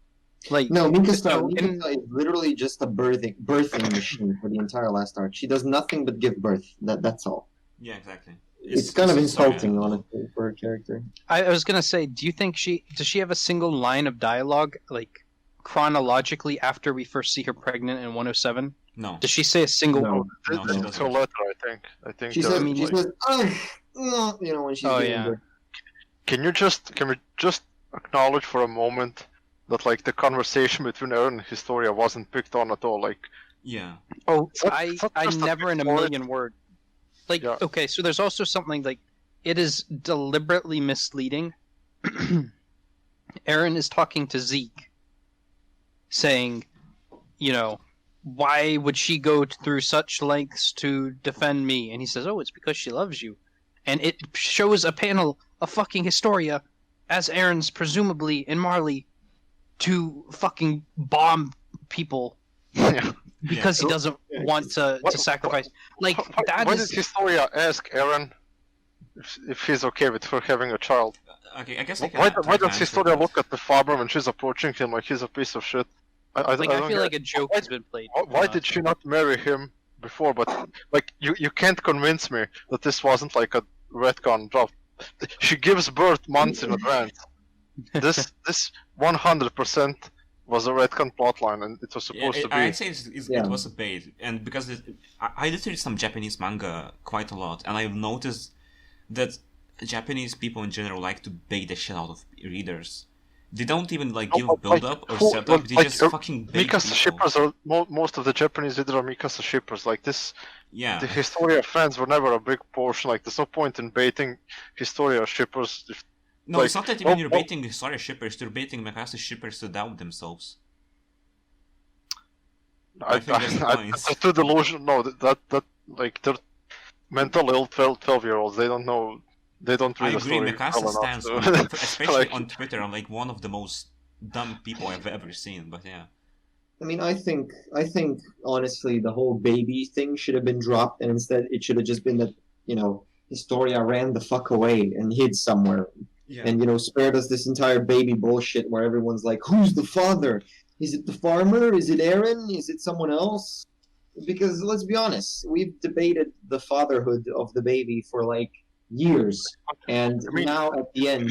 like... No, Mikasa, So in- Mikasa is literally just a birthing machine for the entire last arc. She does nothing but give birth. That's all. Yeah, exactly. It's kind of sorry, insulting, honestly, for a character. I was gonna say, do you think does she have a single line of dialogue, like, chronologically after we first see her pregnant in 107? No. Does she say a single No. word? No, she It's her doesn't. letter, I think. She that- says, mean, she like- says, "Ugh," you know, when she's Oh, giving yeah. birth. Can we just acknowledge for a moment that like the conversation between Eren and Historia wasn't picked on at all? Like, Yeah. Oh, It's not- I it's not just a never in a big word. million word. Like, Yeah. okay, so there's also something like, it is deliberately misleading. Eren is talking to Zeke, saying, you know, why would she go through such lengths to defend me? And he says, oh, it's because she loves you. And it shows a panel of fucking Historia as Eren's presumably in Marley to fucking bomb people yeah. because he doesn't Yeah, want to what- sacrifice. Like, that why is... did Historia ask Eren if he's okay with her having a child? Okay, I guess I can Why try to does answer Historia that. look at the farmer when she's approaching him like he's a piece of shit? I Like, don't I feel get- like a joke why- has been played. Why did she not marry him before? But like, you can't convince me that this wasn't like a retcon drop. She gives birth months in advance. This 100% was a retcon plotline, and it was supposed to be. I'd say Yeah. it was a bait, and because I did read some Japanese manga quite a lot, and I've noticed that Japanese people in general like to bait the shit out of readers. They don't even like give but, build up or cool, setup. but, They like, just fucking bait Mikasa people. shippers are most of the Japanese readers are Mikasa shippers. Like this, Yeah. the Historia fans were never a big portion. Like, there's no point in baiting Historia shippers. No, like, it's not that even oh, you're oh. baiting Historia shippers. You're baiting Mikasa shippers to doubt themselves. I think that's the point. That's too delusional. No, that like they're mental ill 12-year-olds. They don't know. They don't I read the agree. story Mikasa well stands, enough on, to- especially like, on Twitter, I'm like one of the most dumb people I've ever seen. But yeah. I mean, I think honestly, the whole baby thing should have been dropped, and instead it should have just been that, you know, Historia ran the fuck away and hid somewhere, Yeah. and, you know, spared us this entire baby bullshit where everyone's like, who's the father? Is it the farmer? Is it Eren? Is it someone else? Because let's be honest, we've debated the fatherhood of the baby for like years, and I mean- now at the end,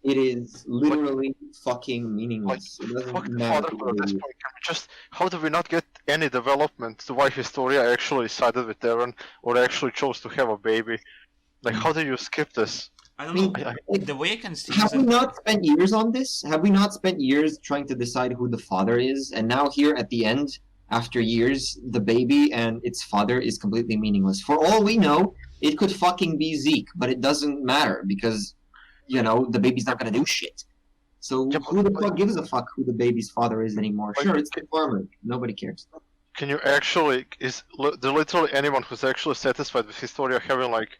it is literally fucking meaningless. It fuck doesn't the matter. fatherhood at this point. Can we how do we not get any development to why Historia actually sided with Eren or actually chose to have a baby? Like, how do you skip this? I don't know. The way I can see have we not spent years on this? Have we not spent years trying to decide who the father is? And now here at the end, after years, the baby and its father is completely meaningless. For all we know, it could fucking be Zeke, but it doesn't matter because, the baby's not gonna do shit. So who the fuck gives a fuck who the baby's father is anymore? Sure, it's the farmer. Nobody cares. Can you actually, is there literally anyone who's actually satisfied with Historia having like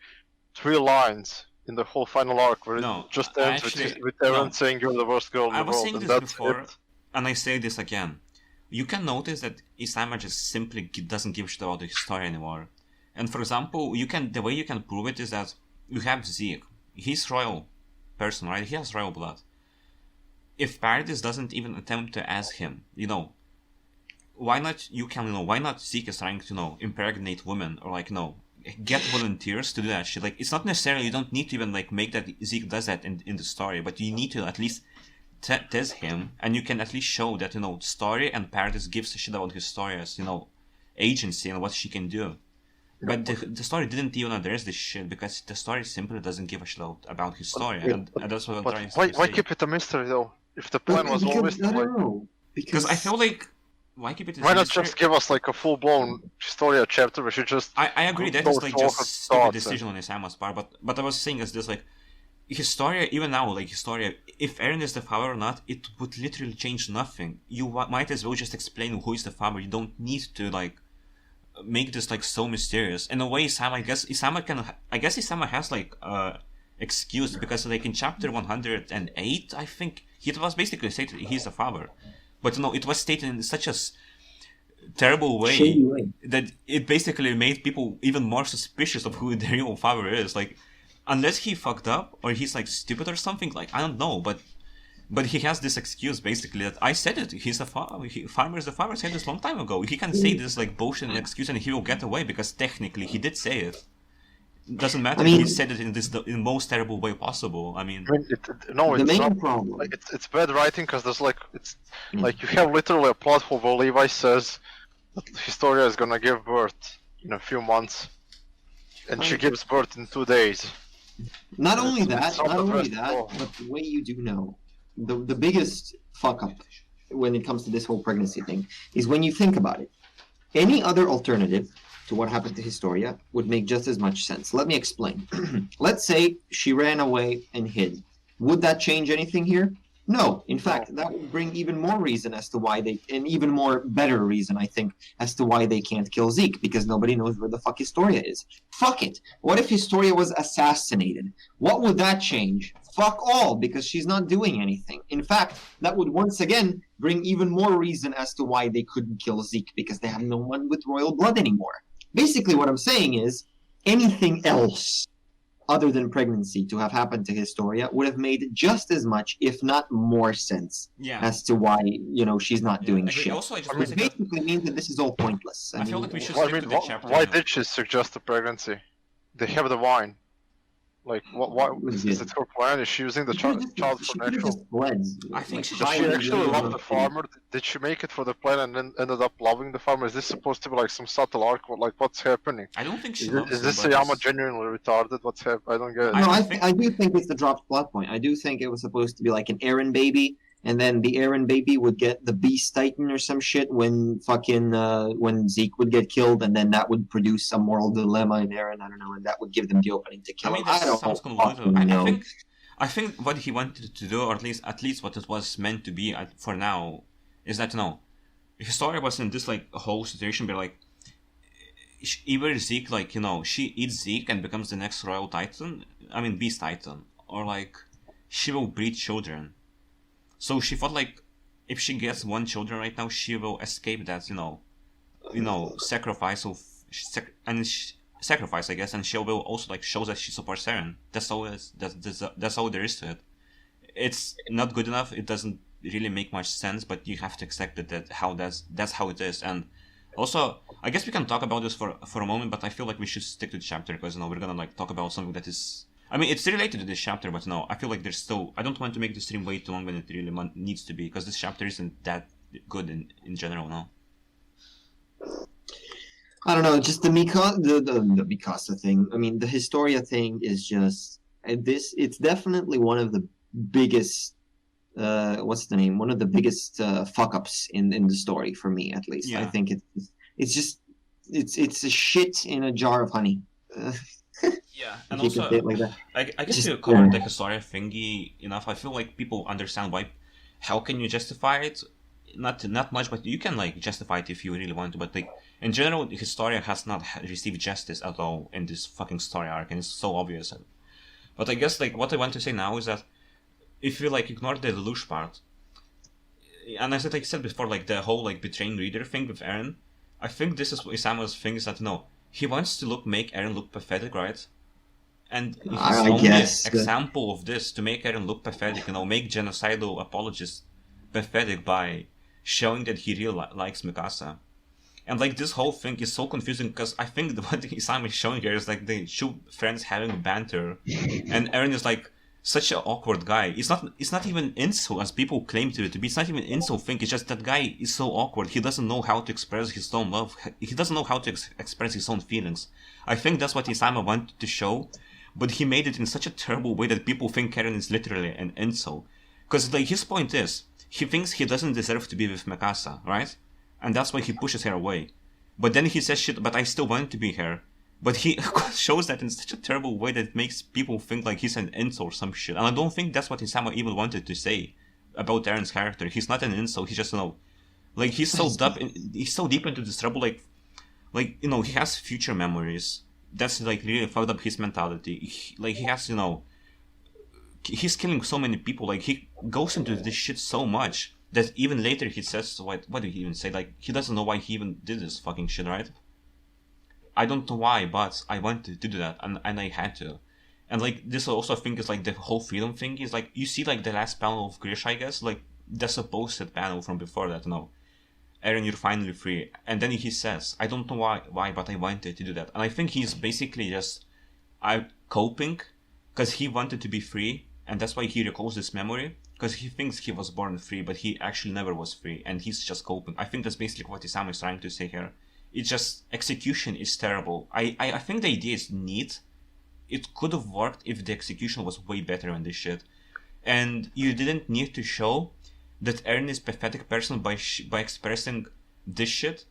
3 lines in the whole final arc where it just ends with Eren saying you're the worst girl in the world? I was saying this before, and I say this again. You can notice that Isama just simply doesn't give a shit about the Historia anymore. And for example, the way you can prove it is that you have Zeke. He's royal person, right? He has royal blood. If Paradis doesn't even attempt to ask him, why not why not Zeke is trying to, impregnate women or get volunteers to do that shit. Like, it's not necessarily, you don't need to even make that Zeke does that in the story, but you need to at least test him, and you can at least show that, Story and Paradis gives a shit about Historia's, agency and what she can do. But the story didn't even address this shit because the story simply doesn't give a shit about Historia, and that's what I'm trying to say. Why keep it a mystery though? If the plan was always to because I feel like why keep it? Why not just give us like a full-blown Historia chapter where you just? I agree that is like just a stupid decision on Isama's part, but I was saying is this like Historia even now Historia, if Eren is the father or not, it would literally change nothing. You might as well just explain who is the father. You don't need to make this so mysterious. In a way, Isama has excuse because in chapter 108, I think it was basically stated he's the father, but it was stated in such a terrible way that it basically made people even more suspicious of who the real father is. Unless he fucked up or he's stupid or something, I don't know, but he has this excuse basically that I said it. He's the father. Farmer is the father. Said this long time ago. He can say this bullshit excuse and he will get away because technically he did say it. Doesn't matter. He said it in the most terrible way possible. It's not. Problem. It's bad writing because there's you have literally a plot hole where Levi says that Historia is gonna give birth in a few months, and she gives birth in 2 days. Not only that, but the way you do know, the biggest fuck up when it comes to this whole pregnancy thing is when you think about it. Any other alternative to what happened to Historia would make just as much sense. Let me explain. Let's say she ran away and hid. Would that change anything here? No. In fact, that would bring even more reason as to why an even more better reason, I think, as to why they can't kill Zeke, because nobody knows where the fuck Historia is. Fuck it. What if Historia was assassinated? What would that change? Fuck all, because she's not doing anything. In fact, that would once again bring even more reason as to why they couldn't kill Zeke, because they have no one with royal blood anymore. Basically, what I'm saying is, anything else other than pregnancy to have happened to Historia would have made just as much, if not more sense, as to why she's not doing shit. Also, which basically means that this is all pointless. I feel like we should stick to the chapter. Why did she suggest the pregnancy? They have the wine. Why is it her plan? Is she using the child for natural? I think she actually love the farmer. Did she make it for the plan and then ended up loving the farmer? Is this supposed to be some subtle arc? What's happening? I don't think she is this Sayama genuinely retarded? What's happening? I don't get it. No, I do think it's the dropped plot point. I do think it was supposed to be an Eren baby, and then the Eren baby would get the Beast Titan or some shit when when Zeke would get killed, and then that would produce some moral dilemma in Eren. I don't know, and that would give them the opening to kill him. I don't know. I think what he wanted to do, or at least what it was meant to be for now, is that Historia was in this whole situation where either Zeke she eats Zeke and becomes the next royal titan, Beast Titan, or she will breed children. So she thought if she gets one children right now, she will escape that sacrifice sacrifice, I guess, and she will also shows that she supports Eren. That's all it is. That's all there is to it. It's not good enough. It doesn't really make much sense, but you have to accept it that's how it is. And also, I guess we can talk about this for a moment, but I feel like we should stick to the chapter because we're gonna talk about something that is. It's related to this chapter, but I feel like there's still. I don't want to make the stream way too long when it really needs to be, because this chapter isn't that good in general. No. I don't know, just the Mikasa thing. I mean, the Historia thing is just it's definitely one of the biggest what's the name? One of the biggest fuck ups in the story for me, at least. Yeah. I think it's just it's a shit in a jar of honey. Yeah, and if you also can say it like that. I guess Just- you covered yeah. the Historia thingy enough. I feel like people understand why. How can you justify it? Not much, but you can like justify it if you really want to. But like in general, Historia has not received justice at all in this fucking story arc, and it's so obvious. But I guess like what I want to say now is that if you like ignore the Lelouch part, and as I said before, like the whole like betraying reader thing with Eren, I think this is Isama's thing is that no, he wants to make Eren look pathetic, right? And his I only guess that- example of this to make Eren look pathetic, make genocidal apologists pathetic by showing that he really likes Mikasa. And like this whole thing is so confusing because I think what Isama is showing here is like the two friends having banter, and Eren is like such an awkward guy. It's not even incel as people claim to be. It's not even incel thing. It's just that guy is so awkward. He doesn't know how to express his own love. He doesn't know how to express his own feelings. I think that's what Isama wanted to show, but he made it in such a terrible way that people think Eren is literally an incel. Because like his point is, he thinks he doesn't deserve to be with Mikasa, right? And that's why he pushes her away. But then he says shit, but I still want to be here. But he shows that in such a terrible way that it makes people think like he's an incel or some shit. And I don't think that's what Isama even wanted to say about Eren's character. He's not an incel, he's just, like he's so deep into this trouble, like he has future memories. That's like really fucked up his mentality. He has, he's killing so many people. Like he goes into this shit so much that even later he says, what did he even say? Like he doesn't know why he even did this fucking shit, right? I don't know why, but I wanted to do that, and I had to. And like this also I think is like the whole freedom thing is like you see like the last panel of Grisha, I guess, like the supposed panel from before that, Eren, you're finally free. And then he says, I don't know why, but I wanted to do that. And I think he's basically just coping because he wanted to be free, and that's why he recalls this memory, because he thinks he was born free, but he actually never was free, and he's just coping. I think that's basically what Isama is trying to say here. It's just, execution is terrible. I think the idea is neat. It could have worked if the execution was way better on this shit. And you didn't need to show that Eren is a pathetic person by expressing this shit.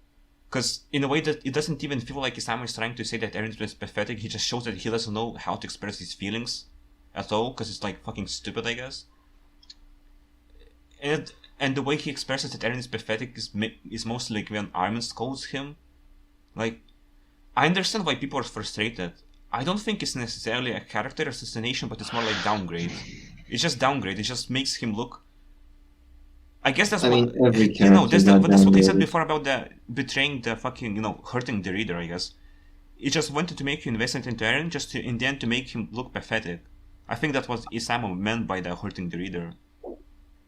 Because in a way that it doesn't even feel like Isama is trying to say that Eren is pathetic. He just shows that he doesn't know how to express his feelings at all, because it's like fucking stupid, I guess. And the way he expresses that Eren is pathetic is mostly like when Armin scolds him. Like, I understand why people are frustrated. I don't think it's necessarily a character assassination, but it's more like downgrade. It's just downgrade. It just makes him look. I guess that's every character. That's what I said before about the betraying the fucking, hurting the reader. I guess it just wanted to make you invested into Eren, just to in the end to make him look pathetic. I think that was Isama meant by the hurting the reader.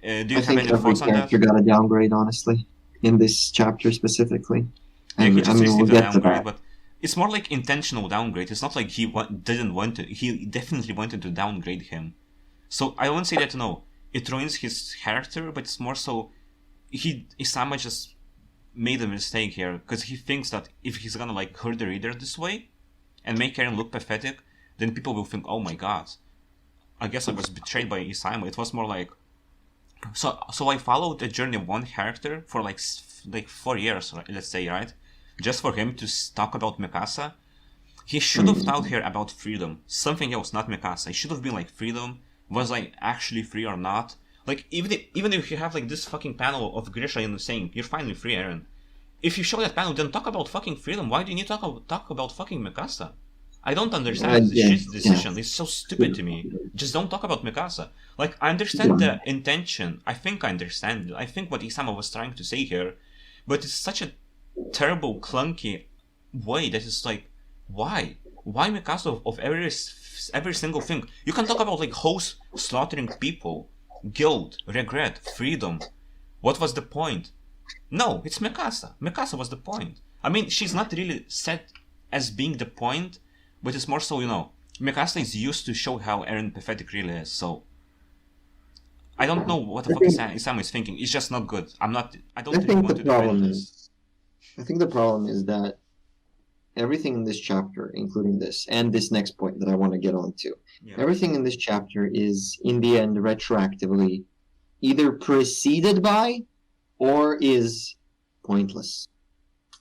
Do you have any thoughts on that? Every character got a downgrade, honestly, in this chapter specifically. Yeah, he just received we'll a get to downgrade, that. but it's more like intentional downgrade. It's not like he didn't want to. He definitely wanted to downgrade him. So I won't say that it ruins his character, but it's more so Isama just made a mistake here, because he thinks that if he's gonna like hurt the reader this way and make Eren look pathetic, then people will think, oh my god, I guess I was betrayed by Isama. It was more like so I followed the journey of one character for like 4 years, let's say, right? Just for him to talk about Mikasa. He should have talked here about freedom, something else, not Mikasa. It should have been like freedom. Was I actually free or not? Like even if you have like this fucking panel of Grisha saying you're finally free, Eren. If you show that panel, then talk about fucking freedom. Why do you need to talk about fucking Mikasa? I don't understand this shit decision. It's so stupid to me. Just don't talk about Mikasa. Like, I understand the intention. I think I understand it. I think what Isama was trying to say here, but it's such a terrible, clunky way that it's like, why? Why Mikasa of every single thing? You can talk about like hosts slaughtering people, guilt, regret, freedom. What was the point? No, it's Mikasa. Mikasa was the point. I mean, she's not really set as being the point, but it's more so, Mikasa is used to show how Eren pathetic really is, so I don't know what the fuck Isam is thinking. It's just not good. I don't really think want the to defend problem this. is, I think the problem is that everything in this chapter, including this and this next point that I want to get onto, Yeah. everything in this chapter is, in the end, retroactively either preceded by or is pointless.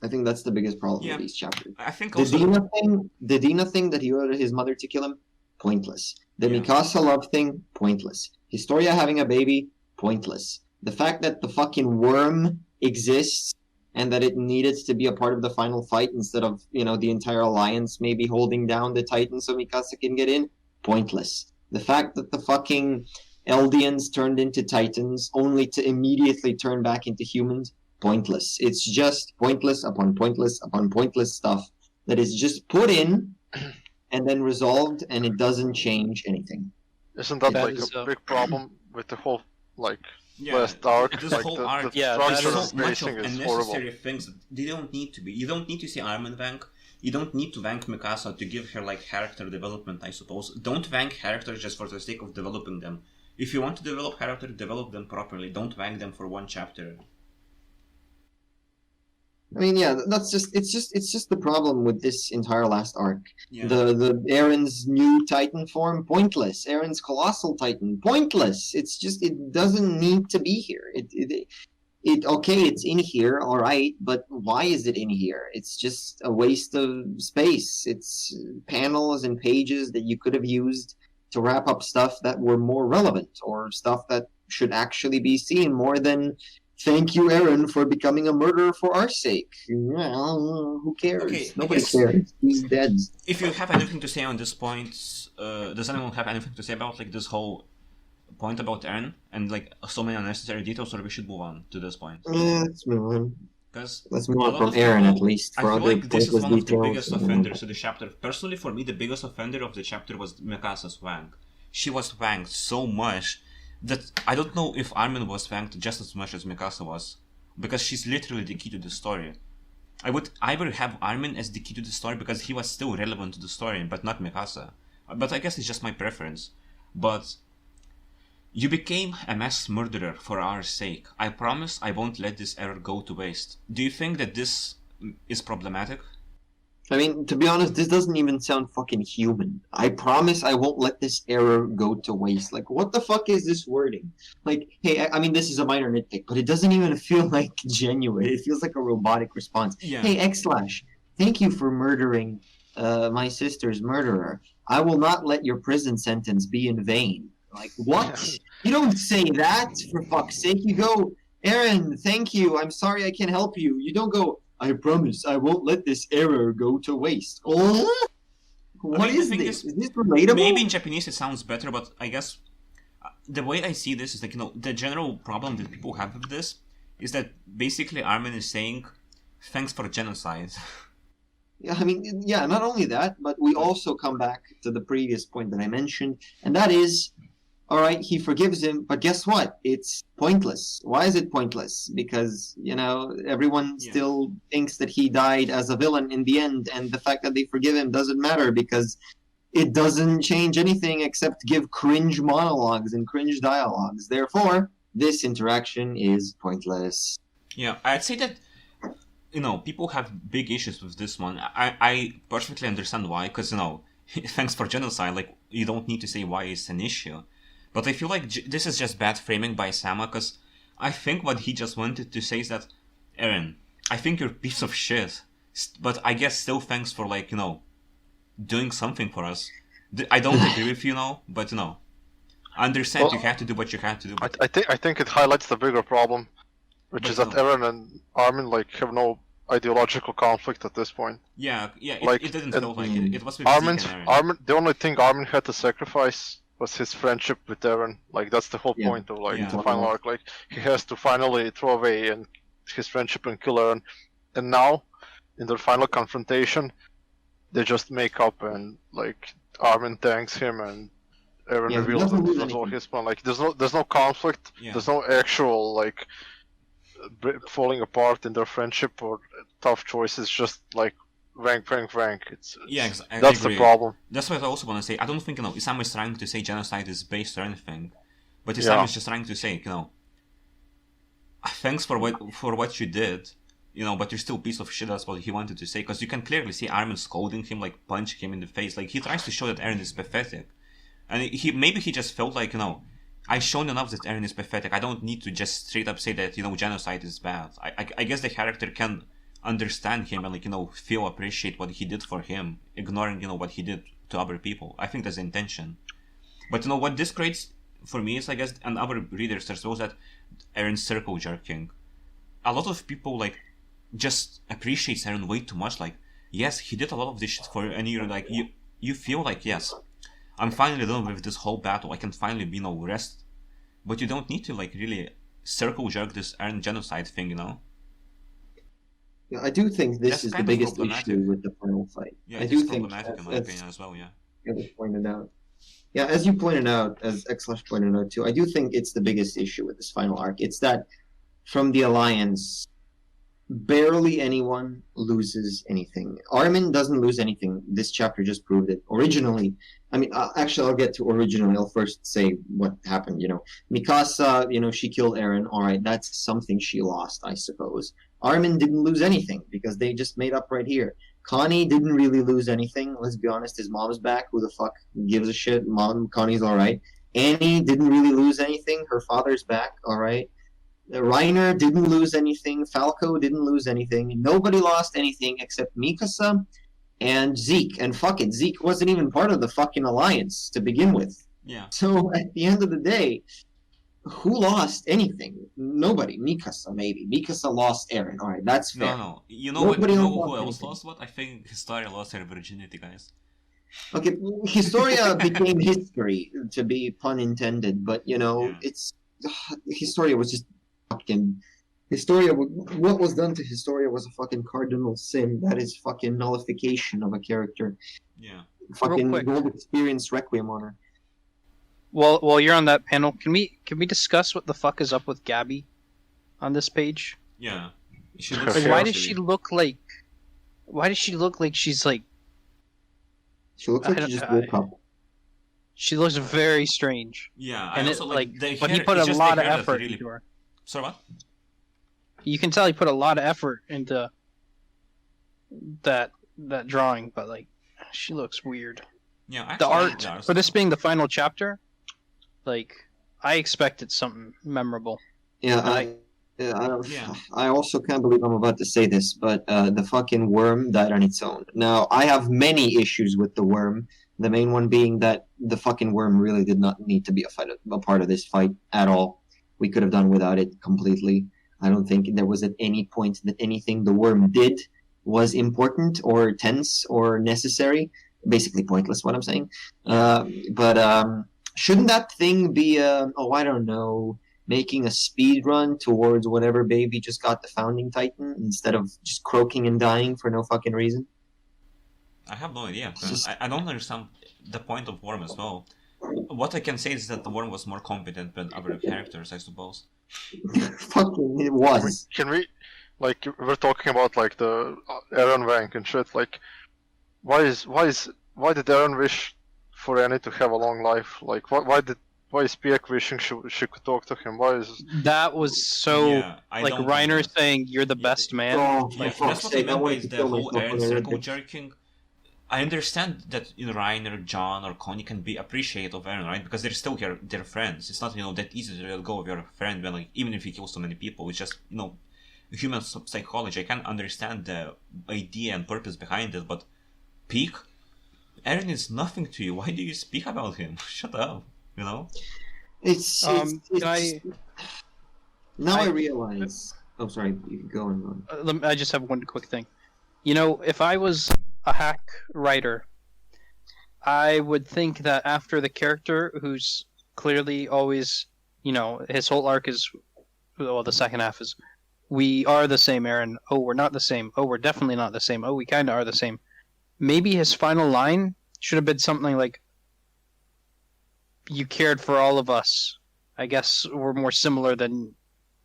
I think that's the biggest problem Yeah. with these chapters. I think The also Dina thing that he ordered his mother to kill him, pointless. The Yeah. Mikasa love thing, pointless. Historia having a baby, pointless. The fact that the fucking worm exists and that it needed to be a part of the final fight instead of, the entire alliance maybe holding down the Titan so Mikasa can get in, pointless. The fact that the fucking Eldians turned into Titans only to immediately turn back into humans, pointless. It's just pointless upon pointless upon pointless stuff that is just put in and then resolved, and it doesn't change anything. Isn't that That like is, a big problem with the whole yeah, last arc? this Like whole the arc, Yeah, structure that of is so much of pacing is horrible. unnecessary things that they don't need to be. You don't need to see Armin Vank. You don't need to vank Mikasa to give her like character development, I suppose. Don't vank characters just for the sake of developing them. If you want to develop characters, develop them properly. Don't vank them for one chapter. I mean, yeah, it's just the problem with this entire last arc. Yeah. The Aaron's new Titan form, pointless. Aaron's colossal Titan, pointless. It's just, it doesn't need to be here. It okay, it's in here, all right, but why is it in here? It's just a waste of space. It's panels and pages that you could have used to wrap up stuff that were more relevant or stuff that should actually be seen more than thank you, Aaron, for becoming a murderer for our sake. Well, who cares? Okay, I Nobody guess- cares. He's dead. If you have anything to say on this point, does anyone have anything to say about like this whole point about Eren and like so many unnecessary details, or we should move on to this point? Let's move on. Because Let's move a on lot from of Aaron people- at least. I For feel other like this is pointless one of the details. biggest offenders of the chapter. Personally, for me, the biggest offender of the chapter was Mikasa's wank. She was wanked so much that I don't know if Armin was wanked just as much as Mikasa was, because she's literally the key to the story. I would either have Armin as the key to the story because he was still relevant to the story, but not Mikasa. But I guess it's just my preference. But you became a mass murderer for our sake. I promise I won't let this error go to waste. Do you think that this is problematic? I mean, to be honest, this doesn't even sound fucking human. I promise I won't let this error go to waste. Like, what the fuck is this wording? Like, hey, I mean, this is a minor nitpick, but it doesn't even feel like genuine. It feels like a robotic response. Yeah. Hey, X Slash, thank you for murdering my sister's murderer. I will not let your prison sentence be in vain. Like, what? You don't say that, for fuck's sake. You go, Aaron, thank you. I'm sorry I can't help you. You don't go, I promise I won't let this error go to waste. Oh? What mean, the is thing this? is, Is this relatable? Maybe in Japanese it sounds better, but I guess the way I see this is like, the general problem that people have with this is that basically Armin is saying, thanks for genocide. Yeah, I mean, yeah, not only that, but we also come back to the previous point that I mentioned, and that is, all right, he forgives him, but guess what? It's pointless. Why is it pointless? Because, everyone Yeah. still thinks that he died as a villain in the end, and the fact that they forgive him doesn't matter because it doesn't change anything except give cringe monologues and cringe dialogues. Therefore, this interaction is pointless. Yeah, I'd say that, people have big issues with this one. I perfectly understand why, because, thanks for genocide, like, you don't need to say why it's an issue. But I feel like this is just bad framing by Sama, because I think what he just wanted to say is that, Eren, I think you're a piece of shit, but I guess still thanks for, like, doing something for us. I don't agree with you, but, I understand Well, you have to do what you have to do. But I think it highlights the bigger problem, which But is that no. Eren and Armin have no ideological conflict at this point. yeah, like, it didn't and feel like it. It was with Zeke and Eren. Armin, the only thing Armin had to sacrifice was his friendship with Eren. Like, that's the whole Yeah. point of Yeah. the final arc. Like, he has to finally throw away his friendship and kill Eren. And now, in their final confrontation, they just make up and Armin thanks him and Eren Yeah, he reveals doesn't that lose that's all anything. his plan. Like, there's no conflict. Yeah. There's no actual falling apart in their friendship or tough choices. Just rank. It's Yeah, I that's agree. the problem. That's what I also want to say. I don't think Isama is trying to say genocide is based or anything, But this time he's just trying to say, thanks for what you did, but you're still a piece of shit. That's what he wanted to say, because you can clearly see Armin scolding him, like punching him in the face. Like, he tries to show that Eren is pathetic, and maybe he just felt like, I've shown enough that Eren is pathetic. I don't need to just straight up say that genocide is bad. I guess the character can understand him and feel appreciate what he did for him, ignoring what he did to other people. I think that's the intention. But what this creates for me is, I guess, and other readers as well, that Eren's circle jerking. A lot of people just appreciate Eren way too much. Like, yes, he did a lot of this shit for you, and you're like, you feel like, yes, I'm finally done with this whole battle. I can finally rest. But you don't need to really circle jerk this Eren genocide thing, Yeah, I do think this is the biggest issue with the final fight. Yeah, I it do is think problematic in my opinion as well. Yeah. Pointed out. Yeah, as you pointed out, as Xlash pointed out too, I do think it's the biggest issue with this final arc. It's that from the Alliance, barely anyone loses anything. Armin doesn't lose anything. This chapter just proved it. Originally, actually, I'll get to originally. I'll first say what happened. Mikasa, she killed Eren. All right, that's something she lost, I suppose. Armin didn't lose anything because they just made up right here. Connie didn't really lose anything. Let's be honest. His mom's back. Who the fuck gives a shit? Connie's all right. Annie didn't really lose anything. Her father's back. All right. Reiner didn't lose anything. Falco didn't lose anything. Nobody lost anything except Mikasa and Zeke. And fuck it, Zeke wasn't even part of the fucking Alliance to begin with. Yeah. So at the end of the day, who lost anything? Nobody. Mikasa, maybe. Mikasa lost Eren. All right, that's fair. No. You know who else lost what? I think Historia lost her virginity, guys. Okay, Historia became history, to be pun intended. But it's Historia was just fucking Historia. What was done to Historia was a fucking cardinal sin. That is fucking nullification of a character. Yeah. Fucking gold experience requiem on her. Well, while you're on that panel, can we discuss what the fuck is up with Gabby on this page? Yeah. Why does she look like? Why does she look like she's like? She looks like she just woke up. She looks very strange. Yeah, and but he put a lot of effort into her. Sorry, what? You can tell he put a lot of effort into that drawing, but she looks weird. Yeah, actually, the art for this being the final chapter. I expected something memorable. Yeah, I also can't believe I'm about to say this, but the fucking worm died on its own. Now, I have many issues with the worm. The main one being that the fucking worm really did not need to be a part of this fight at all. We could have done without it completely. I don't think there was at any point that anything the worm did was important or tense or necessary. Basically pointless, what I'm saying. But shouldn't that thing be, I don't know, making a speed run towards whatever baby just got the founding titan instead of just croaking and dying for no fucking reason? I have no idea. I don't understand the point of Worm as well. What I can say is that the Worm was more competent than other characters, I suppose. Fucking it was. Can we, we're talking about the Eren rank and shit. Why did Eren wish for Annie to have a long life? Why is Pieck wishing she could talk to him? Why is that was so Reiner saying you're the best man? That's what I meant by the whole Eren circle jerking. I understand that Reiner, John, or Connie can be appreciative of Eren, right? Because they're still their friends. It's not that easy to let go of your friend when even if he kills so many people. It's just human psychology. I can understand the idea and purpose behind it, but Pieck, Eren is nothing to you. Why do you speak about him? Shut up. It's now I realize. Oh, sorry. You can go on. I just have one quick thing. If I was a hack writer, I would think that after the character who's clearly always, his whole arc is, the second half is, we are the same, Eren. Oh, we're not the same. Oh, we're definitely not the same. Oh, we kind of are the same. Maybe his final line should have been something like, you cared for all of us. I guess we're more similar than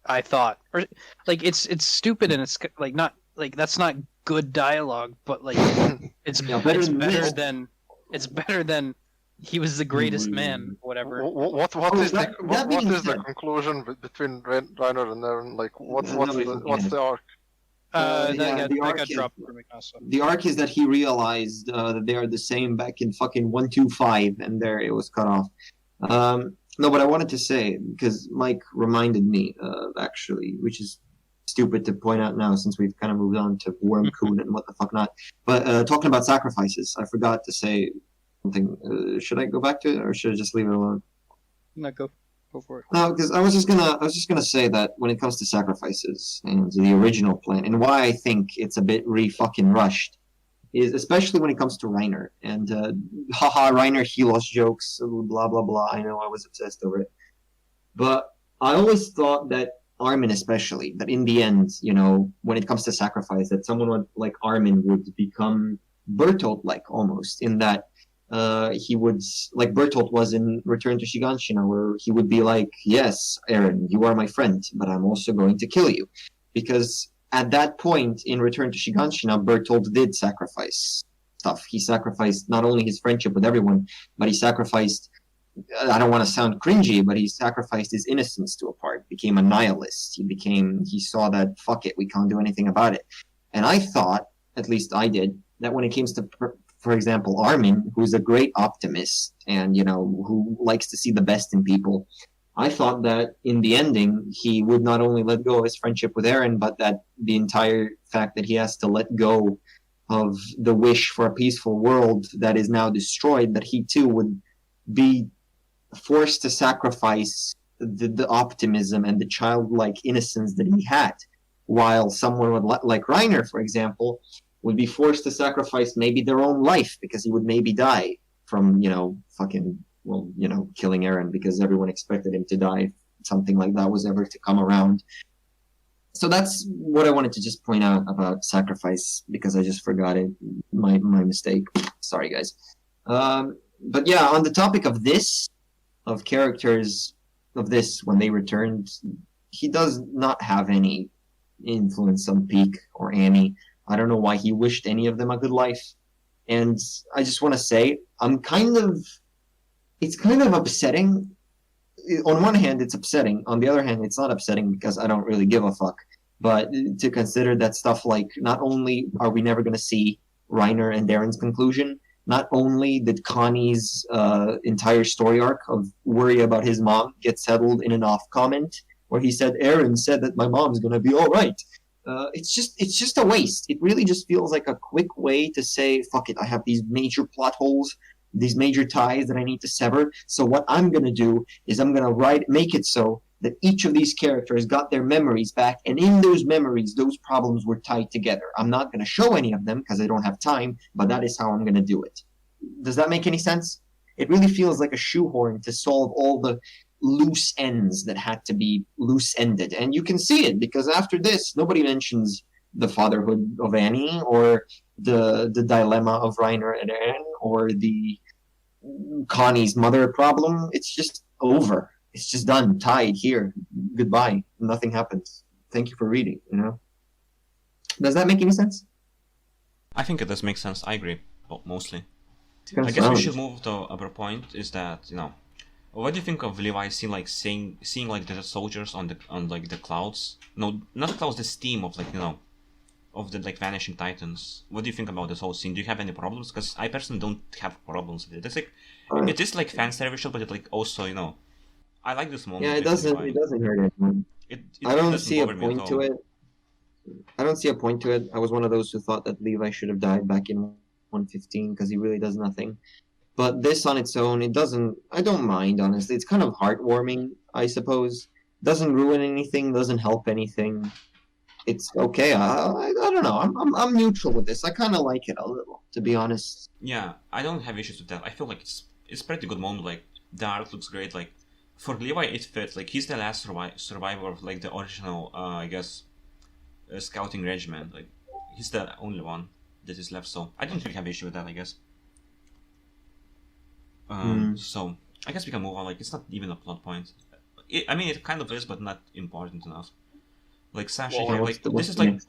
I thought. Or it's stupid and it's not that's not good dialogue, but it's better than he was the greatest man, whatever. What Oh, is that what being is the said- conclusion between Reiner and Eren? Like, what's That was what's okay. the arc? Yeah, the that arc got is- dropped for Mikasa. The arc is that he realized that they are the same back in fucking 125, and there it was cut off. No, but I wanted to say, because Mike reminded me, actually, which is stupid to point out now since we've kind of moved on to Wormcoon and what the fuck not. But talking about sacrifices, I forgot to say something. Should I go back to it, or should I just leave it alone? No, go for it. No, because I was just gonna say that when it comes to sacrifices and the original plan, and why I think it's a bit fucking rushed, is especially when it comes to Reiner and haha Reiner he lost jokes, blah blah blah. I know I was obsessed over it, but I always thought that Armin, especially, that in the end, you know, when it comes to sacrifice, that someone like Armin would become Bertolt-like almost, in that he would, like Bertolt was in Return to Shiganshina, where he would be like, yes, Eren, you are my friend, but I'm also going to kill you. Because at that point in Return to Shiganshina, Bertolt did sacrifice stuff. He sacrificed not only his friendship with everyone, but he sacrificed, I don't want to sound cringy, but he sacrificed his innocence to a part, became a nihilist. He saw that, fuck it, we can't do anything about it. And I thought, at least I did, that when it came to, for example, Armin, who's a great optimist and, you know, who likes to see the best in people, I thought that in the ending, he would not only let go of his friendship with Eren, but that the entire fact that he has to let go of the wish for a peaceful world that is now destroyed, that he too would be forced to sacrifice the optimism and the childlike innocence that he had, while someone would, like Reiner, for example, would be forced to sacrifice maybe their own life because he would maybe die from, you know, fucking, well, you know, killing Eren because everyone expected him to die if something like that was ever to come around. So that's what I wanted to just point out about sacrifice, because I just forgot it. My mistake. Sorry, guys. But yeah, on the topic of this, of characters of this when they returned, he does not have any influence on Peak or Annie. I don't know why he wished any of them a good life. And I just want to say, it's kind of upsetting. On one hand, it's upsetting. On the other hand, it's not upsetting because I don't really give a fuck. But to consider that stuff like, not only are we never going to see Reiner and Darren's conclusion, not only did Connie's entire story arc of worry about his mom get settled in an off comment, where he said, Eren said that my mom's going to be all right. It's just a waste. It really just feels like a quick way to say, fuck it, I have these major plot holes, these major ties that I need to sever. So what I'm going to do is I'm going to make it so that each of these characters got their memories back, and in those memories, those problems were tied together. I'm not going to show any of them because I don't have time, but that is how I'm going to do it. Does that make any sense? It really feels like a shoehorn to solve all the loose ends that had to be loose-ended. And you can see it, because after this, nobody mentions the fatherhood of Annie, or the dilemma of Reiner and Eren, or the Connie's mother problem. It's just over. It's just done, tied here. Goodbye. Nothing happens. Thank you for reading, you know? Does that make any sense? I think it does make sense. I agree, mostly. I guess we should move to other point, is that, you know, what do you think of Levi seeing like the soldiers on like the clouds? No, not the clouds, the steam of, like, you know, of the like vanishing titans. What do you think about this whole scene? Do you have any problems? Because I personally don't have problems with it. It's like, it is like fan service, but it like also, you know, I like this moment. Yeah, it doesn't hurt anyone. I don't see a point to it. I don't see a point to it. I was one of those who thought that Levi should have died back in 115 because he really does nothing. But this on its own, I don't mind, honestly. It's kind of heartwarming, I suppose. Doesn't ruin anything, doesn't help anything. It's okay. I don't know. I'm neutral with this. I kind of like it a little, to be honest. Yeah, I don't have issues with that. I feel like it's pretty good moment. Like, the art looks great. Like, for Levi, it fits. Like, he's the last survivor of, like, the original, I guess, scouting regiment. Like, he's the only one that is left. So I don't really have issue with that, I guess. So I guess we can move on. Like, it's not even a plot point. I mean, it kind of is, but not important enough. Like, Sasha here, like, this is like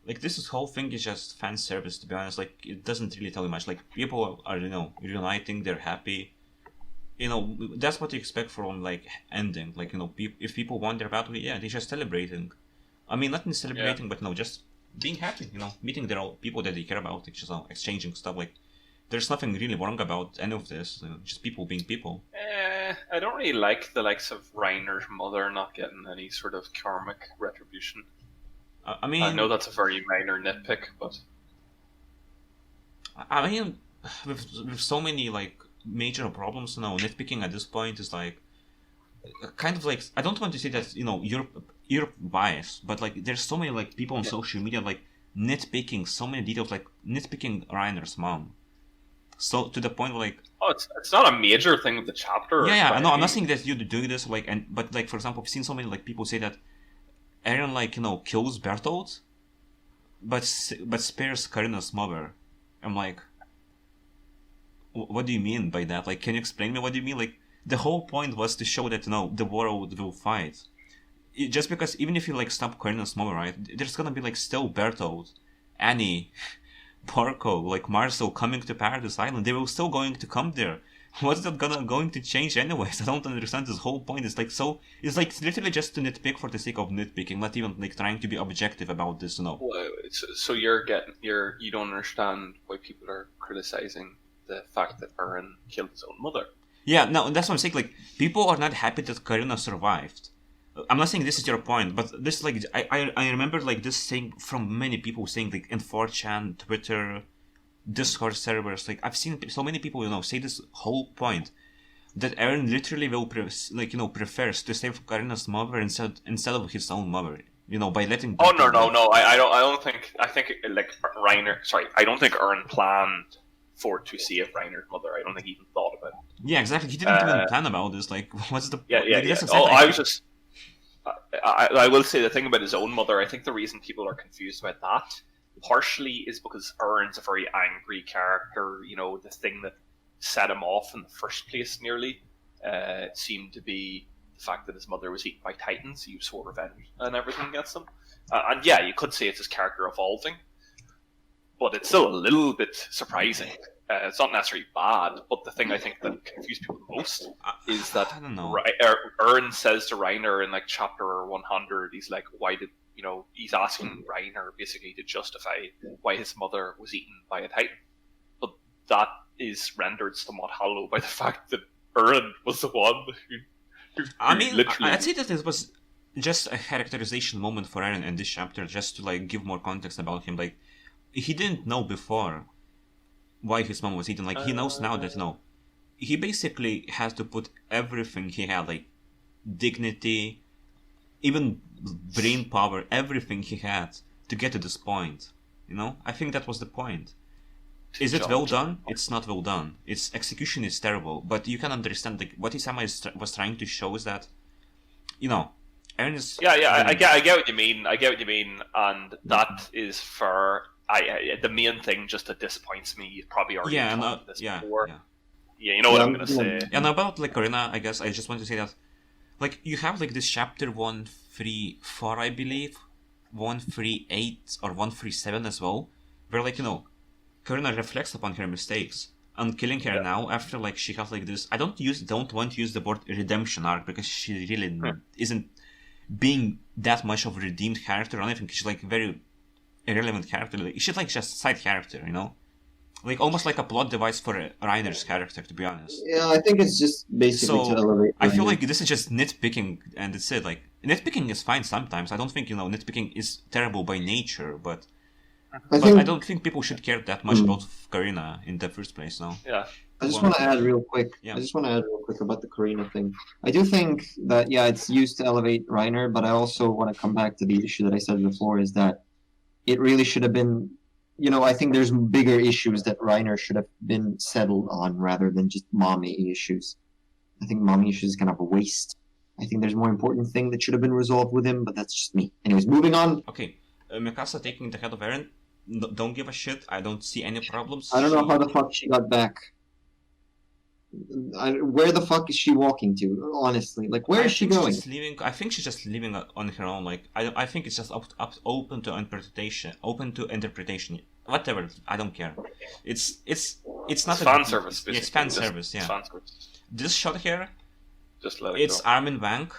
like this whole thing is just fan service, to be honest. Like it doesn't really tell you much. Like people are uniting, they're happy. That's what you expect from like ending. Like if people won their battle, yeah, they're just celebrating. I mean, not in celebrating, but just being happy. Meeting their people that they care about, like, just exchanging stuff. Like there's nothing really wrong about any of this. Just people being people. I don't really like the likes of Reiner's mother not getting any sort of karmic retribution. I mean, I know that's a very minor nitpick, but I mean, with so many like major problems, nitpicking at this point is like kind of like, I don't want to say that Europe bias, but like there's so many like people on social media like nitpicking so many details, like nitpicking Reiner's mom. So to the point where like, it's not a major thing of the chapter. Yeah, I know. I'm not saying that you do this like, but like for example, I've seen so many like people say that Eren like kills Bertolt, but spares Karina's mother. I'm like, what do you mean by that? Like, can you explain me what do you mean? Like, the whole point was to show that the world will fight. Just because even if you like stop Karina's mother, right? There's gonna be like still Bertolt, Annie, Porco, like Marcel coming to Paradise Island. They were still going to come there. What's that going to change anyways? I don't understand this whole point. It's like it's literally just to nitpick for the sake of nitpicking, not even like trying to be objective about this, Well, so you don't understand why people are criticizing the fact that Eren killed his own mother. Yeah, no, that's what I'm saying. Like, people are not happy that Karina survived. I'm not saying this is your point, but this like I remember like this thing from many people saying like in 4chan, Twitter, Discord servers. Like I've seen so many people say this whole point that Eren literally will prefers to save Karina's mother instead of his own mother. By letting. Oh no! I don't think. I think like Reiner. Sorry, I don't think Eren planned for to save Reiner's mother. I don't think he even thought about it. Yeah, exactly. He didn't even plan about this. Like, what's the? Yeah. I was just. I will say the thing about his own mother. I think the reason people are confused about that partially is because Eren's a very angry character. The thing that set him off in the first place nearly seemed to be the fact that his mother was eaten by titans. He swore revenge and everything against them. And yeah, you could say it's his character evolving, but it's still a little bit surprising. It's not necessarily bad, but the thing I think that confused people the most is that Eren says to Reiner in like chapter 100, he's like, why did he's asking Reiner basically to justify why his mother was eaten by a titan, but that is rendered somewhat hollow by the fact that Eren was the one who I mean, literally... I'd say that it was just a characterization moment for Eren in this chapter, just to like give more context about him. Like, he didn't know before why his mom was eaten. Like, he knows now that he basically has to put everything he had, like dignity, even brain power, everything he had to get to this point. I think that was the point. Is it well done? It's not well done. Its execution is terrible, but you can understand like what Isama was trying to show is that Eren is... I get what you mean. And that is for the main thing just that disappoints me. You probably already talked this before. Yeah, you know what I'm gonna say. And about like Karina, I guess I just want to say that like you have like this chapter 134, I believe, 138 or 137 as well, where like Karina reflects upon her mistakes and killing her now after like she has like this. I don't want to use the word redemption arc because she really isn't being that much of a redeemed character or anything. She's like very irrelevant character. Like, she's like just side character, like almost like a plot device for Reiner's character, to be honest. Yeah, I think it's just basically to elevate. I feel like this is just nitpicking, and it's it. Like nitpicking is fine sometimes. I don't think nitpicking is terrible by nature, but I don't think people should care that much about Karina in the first place. No. Yeah. I just want to add real quick. I just want to add real quick about the Karina thing. I do think that it's used to elevate Reiner, but I also want to come back to the issue that I said before, is that it really should have been. I think there's bigger issues that Reiner should have been settled on rather than just mommy issues. I think mommy issues is kind of a waste. I think there's a more important thing that should have been resolved with him, but that's just me. Anyways, moving on. Okay, Mikasa taking the head of Eren. Don't give a shit. I don't see any problems. I don't know how the fuck she got back. Where the fuck is she walking to? Honestly, like, where is she going? I think she's just leaving on her own. Like, I think it's just open to interpretation. Whatever. I don't care. It's not fan service. Basically. It's fan service. Yeah. Fan service. This shot here. Just let it It's go. Armin Vank.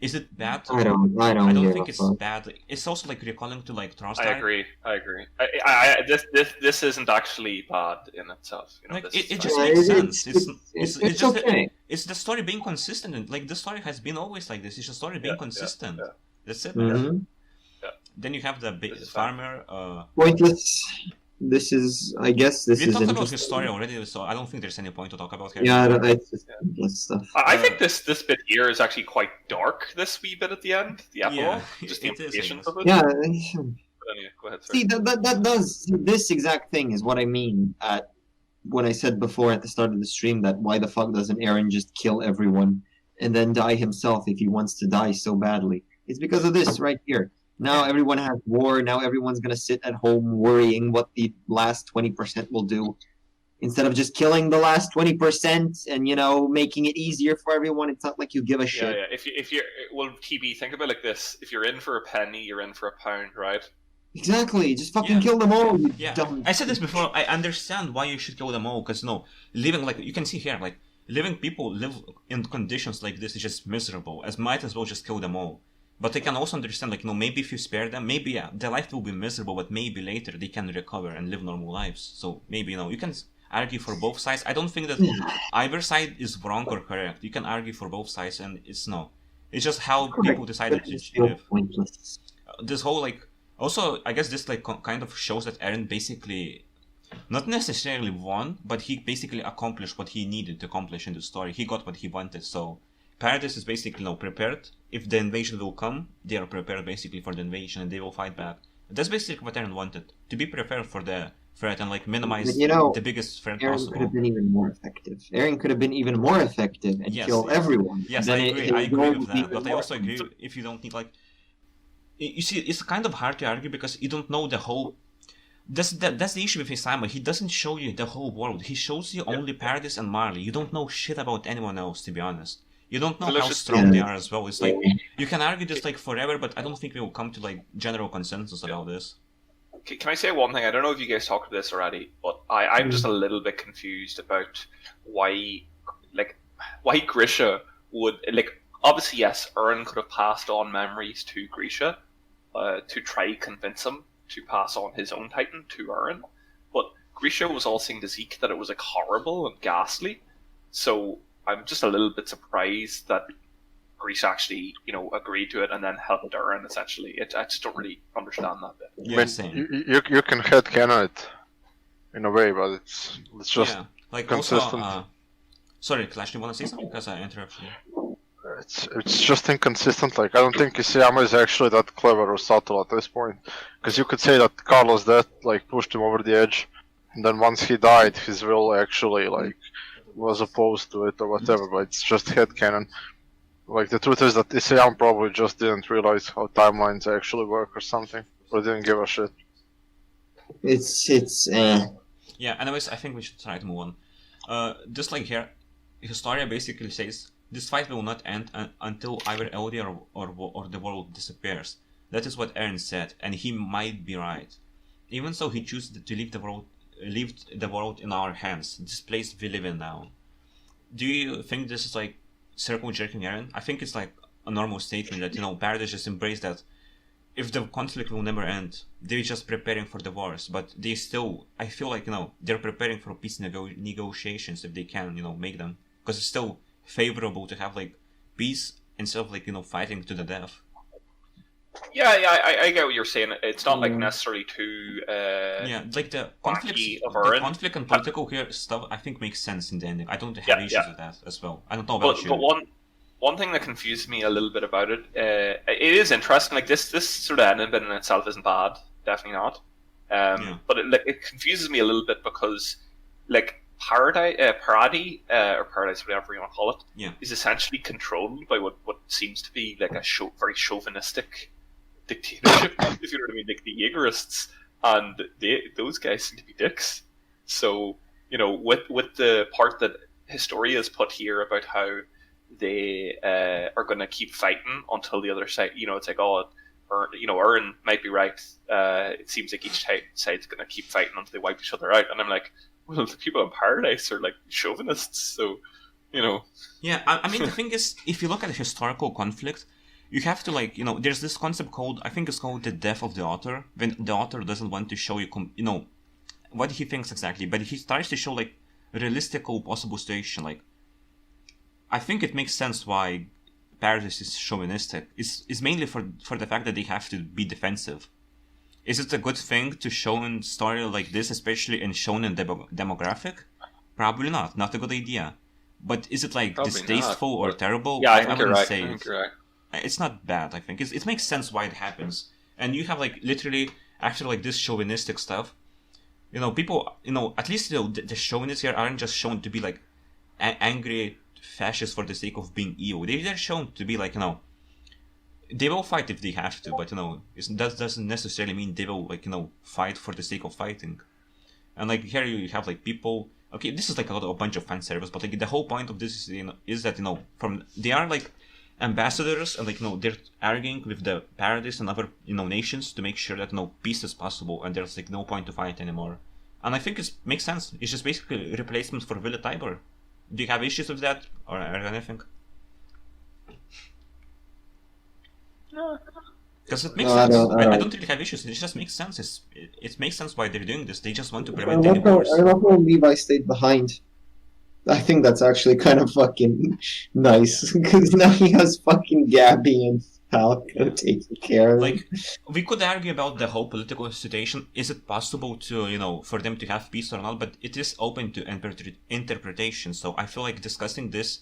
Is it bad? I don't think it's bad. It's also like recalling to like Trostar. I agree. This isn't actually bad in itself. You know, like it just makes sense. It's just okay. It's the story being consistent. And, like the story has been always like this. It's the story being consistent. Yeah. That's it. Mm-hmm. Yeah. Then you have the farmer. Pointless. This is, I guess, We talked about his story already, so I don't think there's any point to talk about here. Yeah, it's just pointless stuff. I think this bit here is actually quite dark. This wee bit at the end, the epilogue, just the it is, I implications guess. of it. Yeah. But anyway, go ahead. Sorry. See, that does this exact thing is what I mean at when I said before at the start of the stream that why the fuck doesn't Eren just kill everyone and then die himself if he wants to die so badly? It's because of this right here. Now everyone has war. Now everyone's gonna sit at home worrying what the last 20% will do, instead of just killing the last 20% and making it easier for everyone. It's not like you give a shit. Yeah. If you're TB, think about it like this: if you're in for a penny, you're in for a pound, right? Exactly. Just fucking kill them all. You Yeah, dumb. I said this before. I understand why you should kill them all, because living like you can see here, like living people live in conditions like this is just miserable. Might as well just kill them all. But I can also understand, like, maybe if you spare them, maybe, their life will be miserable, but maybe later they can recover and live normal lives. So maybe, you can argue for both sides. I don't think that either side is wrong or correct. You can argue for both sides, and it's just how people decided to live. Pointless. This whole, like, also, I guess this, like, kind of shows that Eren basically, not necessarily won, but he basically accomplished what he needed to accomplish in the story. He got what he wanted, so Paradise is basically prepared. If the invasion will come, they are prepared basically for the invasion and they will fight back. That's basically what Eren wanted. To be prepared for the threat and like minimize the biggest threat Eren possible. could have been even more effective. Eren could have been even more effective and kill everyone. Yes, I agree. I agree with that. But I also agree if you don't need you see, it's kind of hard to argue because you don't know the whole. That's the issue with Isayama. He doesn't show you the whole world. He shows you only Paradise and Marley. You don't know shit about anyone else, to be honest. You don't know how strong they are as well. It's like you can argue this like forever, but I don't think we will come to like general consensus about this. Can I say one thing? I don't know if you guys talked about this already, but I'm just a little bit confused about why Grisha would obviously yes, Eren could have passed on memories to Grisha to try convince him to pass on his own Titan to Eren, but Grisha was all saying to Zeke that it was like horrible and ghastly, so I'm just a little bit surprised that Greece actually, agreed to it and then helped Eren essentially. I just don't really understand that bit. Yeah, same. You can headcanon it in a way, but it's just consistent. Also, sorry, Clash, you want to say something? Because I interrupted you. It's just inconsistent. Like I don't think Isayama is actually that clever or subtle at this point, because you could say that Carlos' death pushed him over the edge, and then once he died, his will actually was opposed to it or whatever. But it's just headcanon. Like the truth is that Isayama probably just didn't realize how timelines actually work or something, or didn't give a shit. It's Yeah. Anyways, I think we should try to move on. Just like here, Historia basically says this fight will not end until either Eldia or the world disappears. That is what Eren said, and he might be right. Even so, he chooses to leave the world in our hands, this place we live in now. Do you think this is like circle jerking Eren? I think it's like a normal statement that Paradise just embraced that if the conflict will never end, they're just preparing for the wars, but they still, I feel like they're preparing for peace negotiations if they can make them, because it's still favorable to have peace instead of fighting to the death. Yeah, I get what you're saying. It's not necessarily too the conflict and political stuff I think makes sense in the ending. I don't have issues with that as well. I don't know about you. But one thing that confuses me a little bit about it, it is interesting. Like this sort of ending bit in itself isn't bad, definitely not. But it confuses me a little bit because Paradis, or Paradise, whatever you want to call it, is essentially controlled by what seems to be like a very chauvinistic dictatorship, if you know what I mean, like the Jaegerists, and those guys seem to be dicks. So with the part that Historia's put here about how they are going to keep fighting until the other side. It's like, oh, Aaron might be right. It seems like each side's going to keep fighting until they wipe each other out. And I'm like, well, the people in Paradise are like chauvinists, so Yeah, I mean, the thing is, if you look at a historical conflict, you have to there's this concept called, I think it's called the death of the author, when the author doesn't want to show you, what he thinks exactly, but he tries to show like a realistic possible situation. Like, I think it makes sense why Paradise is chauvinistic. It's mainly for the fact that they have to be defensive. Is it a good thing to show in story like this, especially in shonen demographic? Probably not. Not a good idea. But is it like Probably distasteful or terrible? Yeah, I think you're wouldn't right. say I think you're right. it's not bad. I think it makes sense why it happens. And you have like literally after like this chauvinistic stuff, people, at least the chauvinists here aren't just shown to be like angry fascists for the sake of being evil. They're shown to be like they will fight if they have to, but that doesn't necessarily mean they will fight for the sake of fighting. And like here you have like people. Okay, this is like a bunch of fan service, but like the whole point of this is that from they are like ambassadors and they're arguing with the Paradise and other nations to make sure that peace is possible and there's like no point to fight anymore. And I think it makes sense. It's just basically a replacement for Villa Tiber. Do you have issues with that or anything? No. Because it makes No, sense. I I don't. don't really have issues. It just makes sense. It makes sense why they're doing this. They just want to I prevent any love how, wars. I love how Levi stayed behind. I think that's actually kind of fucking nice because now he has fucking Gabby and Falco taking care of him. Like, we could argue about the whole political situation. Is it possible to, for them to have peace or not? But it is open to interpretation. So I feel like discussing this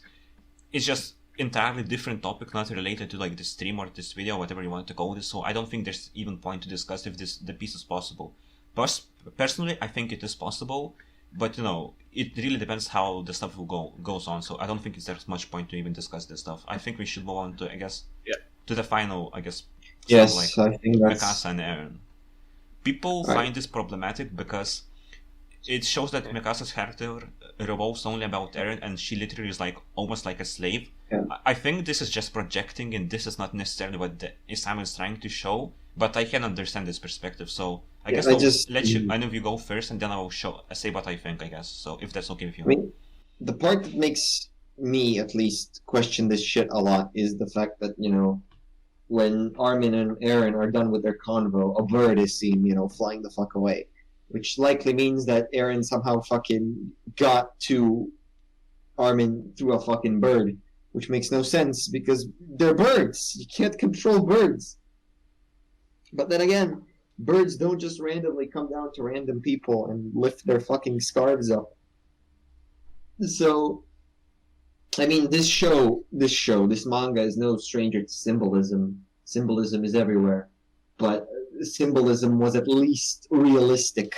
is just entirely different topic, not related to like the stream or this video, whatever you want to call this. So I don't think there's even point to discuss if the piece is possible. Personally, I think it is possible, but it really depends how the stuff goes on. So I don't think there's much point to even discuss this stuff. I think we should move on to, I guess, to the final, I guess. Yes, like I think that's. Mikasa and Eren. People Right. find this problematic because it shows that Mikasa's character revolves only about Eren, and she literally is like almost like a slave. Yeah. I think this is just projecting, and this is not necessarily what the Isam is trying to show. But I can understand this perspective, so I guess I I'll just- let you. I know you go first, and then I will say what I think. I guess so. If that's okay with you. I mean, the part that makes me at least question this shit a lot is the fact that when Armin and Eren are done with their convo, a bird is seen flying the fuck away, which likely means that Eren somehow fucking got to Armin through a fucking bird, which makes no sense because they're birds. You can't control birds. But then again, birds don't just randomly come down to random people and lift their fucking scarves up. So, I mean, this manga is no stranger to symbolism. Symbolism is everywhere. But symbolism was at least realistic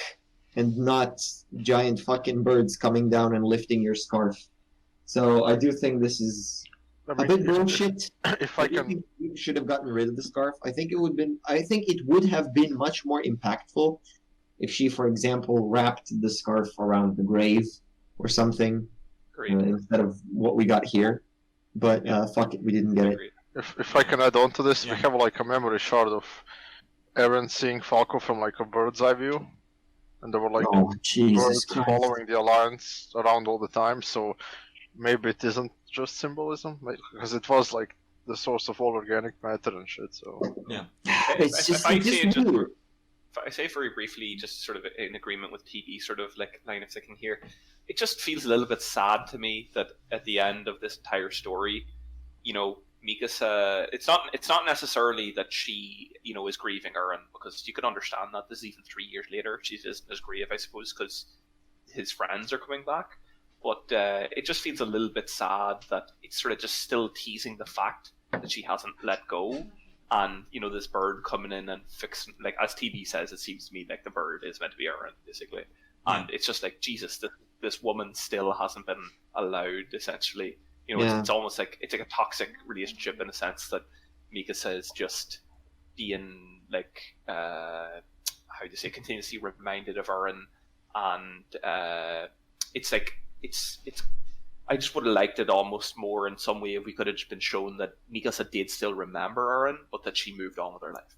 and not giant fucking birds coming down and lifting your scarf. So I do think this is I a mean, bit bullshit. if I I do can, think we should have gotten rid of the scarf. I think it would have been much more impactful if she, for example, wrapped the scarf around the grave or something Agreed. instead of what we got here. But fuck it, we didn't get it. Agreed. if I can add on to this, Yeah. we have like a memory shard of Eren seeing Falco from like a bird's eye view, and there were like Oh Jesus birds Christ! following the alliance around all the time. So maybe it isn't just symbolism, because it was like the source of all organic matter and shit. So It's just, If I it's say just just- weird. If I say very briefly, just sort of in agreement with TB, sort of like line of thinking here, it just feels a little bit sad to me that at the end of this entire story, Mikasa, it's not necessarily that she, is grieving Eren, because you could understand that this is even 3 years later. She isn't as grieved, I suppose, because his friends are coming back. But it just feels a little bit sad that it's sort of just still teasing the fact that she hasn't let go. And, this bird coming in and fixing, like, as TB says, it seems to me like the bird is meant to be Eren, basically. And it's just like, Jesus, this woman still hasn't been allowed, essentially. It's almost like, it's like a toxic relationship in a sense that Mikasa is just being, like, how do you say, continuously reminded of Eren. And it's like, it's I just would have liked it almost more in some way if we could have just been shown that Mikasa did still remember Eren, but that she moved on with her life.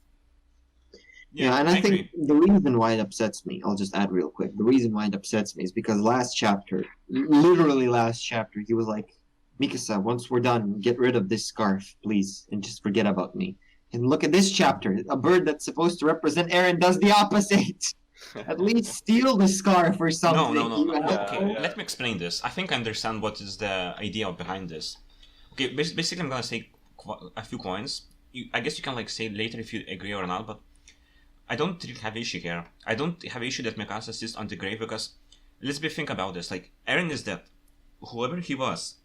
Yeah, and I think the reason why it upsets me, I'll just add real quick, the reason why it upsets me is because literally last chapter, he was like, Mikasa, once we're done, get rid of this scarf, please, and just forget about me. And look at this chapter, a bird that's supposed to represent Eren does the opposite. At least steal the scarf or something. No. Okay, let me explain this. I think I understand what is the idea behind this. Okay, basically I'm gonna say a few points. I guess you can like say later if you agree or not, but I don't really have issue here. I don't have issue that Mikasa sits on the grave because let's think about this. Like Eren is dead. Whoever he was,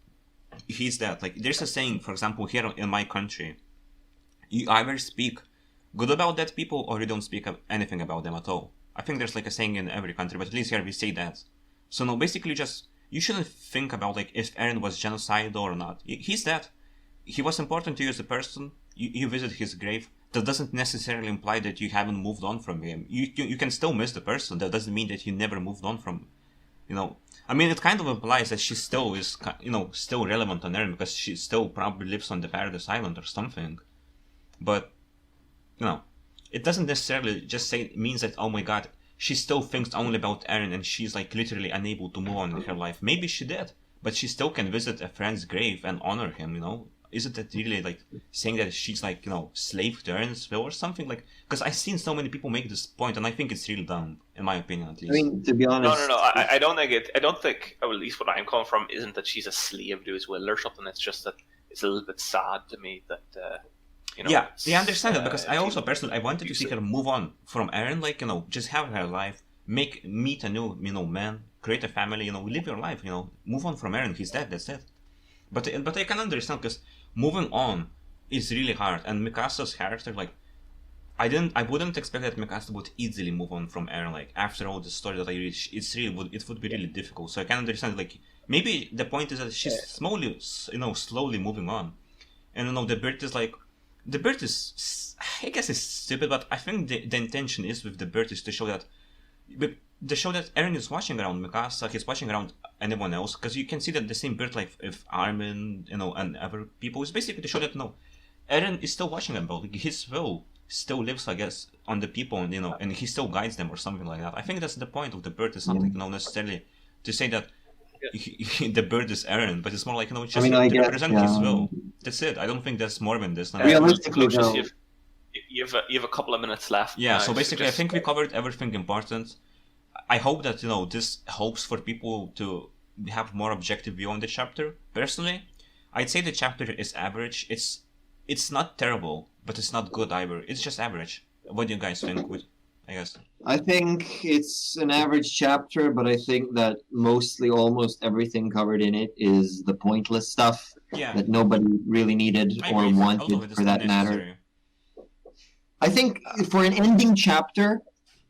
he's dead. Like there's a saying, for example, here in my country, you either speak good about dead people or you don't speak anything about them at all. I think there's like a saying in every country, but at least here we say that. So no, basically just, you shouldn't think about like if Eren was genocidal or not. He's dead. He was important to you as a person. You visit his grave. That doesn't necessarily imply that you haven't moved on from him. You can still miss the person. That doesn't mean that you never moved on from, I mean, it kind of implies that she still is, still relevant on Eren because she still probably lives on the Paradise Island or something. But, it doesn't necessarily just means that, oh my god, she still thinks only about Eren and she's like literally unable to move on in her life. Maybe she did, but she still can visit a friend's grave and honor him, Isn't that really like saying that she's like, slave to Eren's will or something? Like, because I've seen so many people make this point and I think it's really dumb, in my opinion at least. I mean, to be honest... No, I don't think it... I don't think, or at least what I'm coming from, isn't that she's a slave to his will or something. It's just that it's a little bit sad to me that, Yeah, I understand that because I also personally, I wanted to see her move on from Eren, like, just have her life, meet a new, man, create a family, live your life, move on from Eren, he's dead, that's it. But I can understand because moving on is really hard, and Mikasa's character, like, I wouldn't expect that Mikasa would easily move on from Eren, like, after all the story that I read, it would be really difficult, so I can understand, like, maybe the point is that she's slowly moving on, and, the bird is like, the bird is, I guess it's stupid, but I think the intention is with the bird is to show that Eren is watching around Mikasa, he's watching around anyone else, because you can see that the same bird, like if Armin, and other people, is basically to show that, Eren is still watching them, but like, his will still lives, I guess, on the people, and, and he still guides them or something like that. I think that's the point of the bird, is not like, necessarily to say that the bird is Eren, but it's more like, just to represent his will. That's it. I don't think that's more than this. Realistically, you have a couple of minutes left. Yeah, so basically, I think we covered everything important. I hope that, this helps for people to have more objective view on the chapter. Personally, I'd say the chapter is average. It's not terrible, but it's not good either. It's just average. What do you guys think? I guess. I think it's an average chapter, but I think that almost everything covered in it is the pointless stuff that nobody really needed or wanted for that matter. I think for an ending chapter,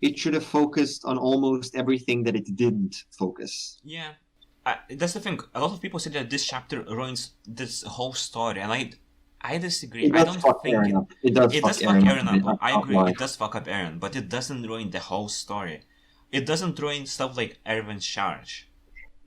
it should have focused on almost everything that it didn't focus. Yeah. That's the thing. A lot of people say that this chapter ruins this whole story, and I disagree. I don't think it does fuck Eren up. I agree. It does fuck up Eren, but it doesn't ruin the whole story. It doesn't ruin stuff like Erwin's charge.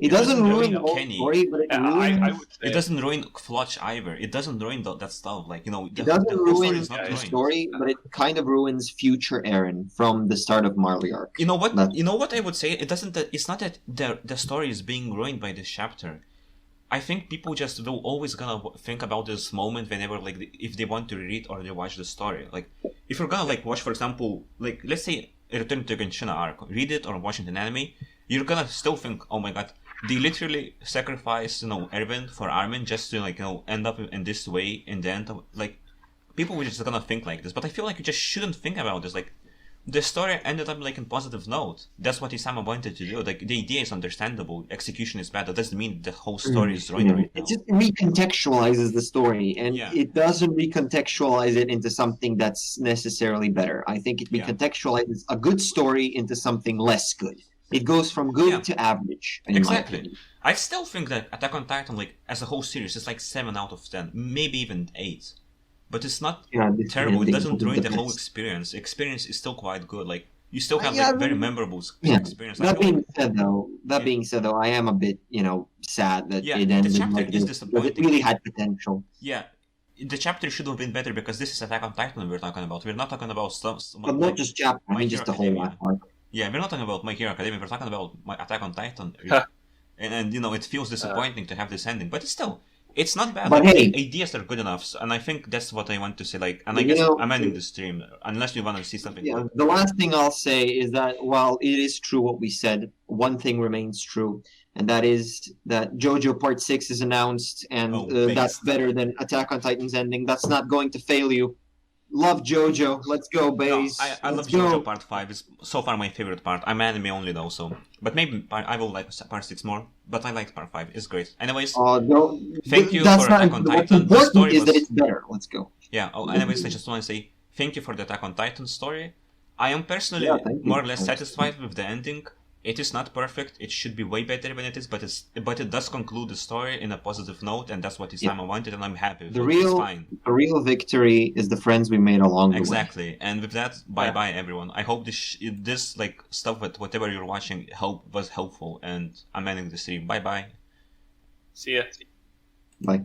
It doesn't ruin the whole story, but it doesn't ruin Floch either. It doesn't ruin that stuff. Like, it doesn't ruin the story, but it kind of ruins future Eren from the start of Marley arc. You know what I would say? It's not that the story is being ruined by this chapter. I think people just will always gonna think about this moment whenever, like, if they want to read or they watch the story. Like, if you're gonna, like, watch, for example, like, let's say Return to Genshin arc, read it or watch it in anime, you're gonna still think, oh my god, they literally sacrifice, Erwin for Armin just to, like, end up in this way in the end of, like, people were just gonna think like this, but I feel like you just shouldn't think about this. Like, the story ended up, like, in positive note. That's what Isama wanted to do. Like, the idea is understandable. Execution is bad. That doesn't mean the whole story is ruined right now. It just recontextualizes the story, and it doesn't recontextualize it into something that's necessarily better. I think it recontextualizes a good story into something less good. It goes from good to average. Exactly. I still think that Attack on Titan, like, as a whole series, is like 7 out of 10, maybe even 8. But it's not terrible. It doesn't ruin the whole experience. The experience is still quite good. Like, you still have Yeah, like very I mean, memorable yeah. experience. I That feel like- being said, though, I am a bit, sad that Yeah, it the ended chapter like is this, because it disappointing. really had potential. Yeah, the chapter should have been better because this is Attack on Titan we're talking about. We're not talking about some But like, not just chapter, I My mean Hero just the whole Academia. arc. Yeah, we're not talking about My Hero Academia. We're talking about my Attack on Titan. and it feels disappointing to have this ending, but it's not bad. But Like, hey- ideas are good enough, and I think that's what I want to say. Like, and I You guess know- I'm ending the stream unless you want to see something. Yeah, Good. the last thing I'll say is that while it is true what we said, one thing remains true, and that is that JoJo Part 6 is announced, and Oh, that's based. better than Attack on Titan's ending. That's not going to fail you. Love JoJo. Let's go, No, Baze. I love Let's go. JoJo Part 5. It's so far my favorite part. I'm anime only though, so but maybe I will like Part 6 more. But I liked Part 5. It's great. Anyways, No, Thank you that's for not, Attack on what's Titan. The important story is that was- it's better. Let's go. yeah. Oh, anyways, I just want to say thank you for the Attack on Titan story. I am personally Yeah, thank you. more or less satisfied with the ending. It is not perfect. It should be way better than it is, but it does conclude the story in a positive note, and that's what Isama wanted, and I'm happy. The with it. It's real- fine. The real victory is the friends we made along the way. Exactly. And with that, bye bye everyone. I hope this like stuff with whatever you're watching was helpful, and I'm ending the stream. Bye bye. See ya. Bye.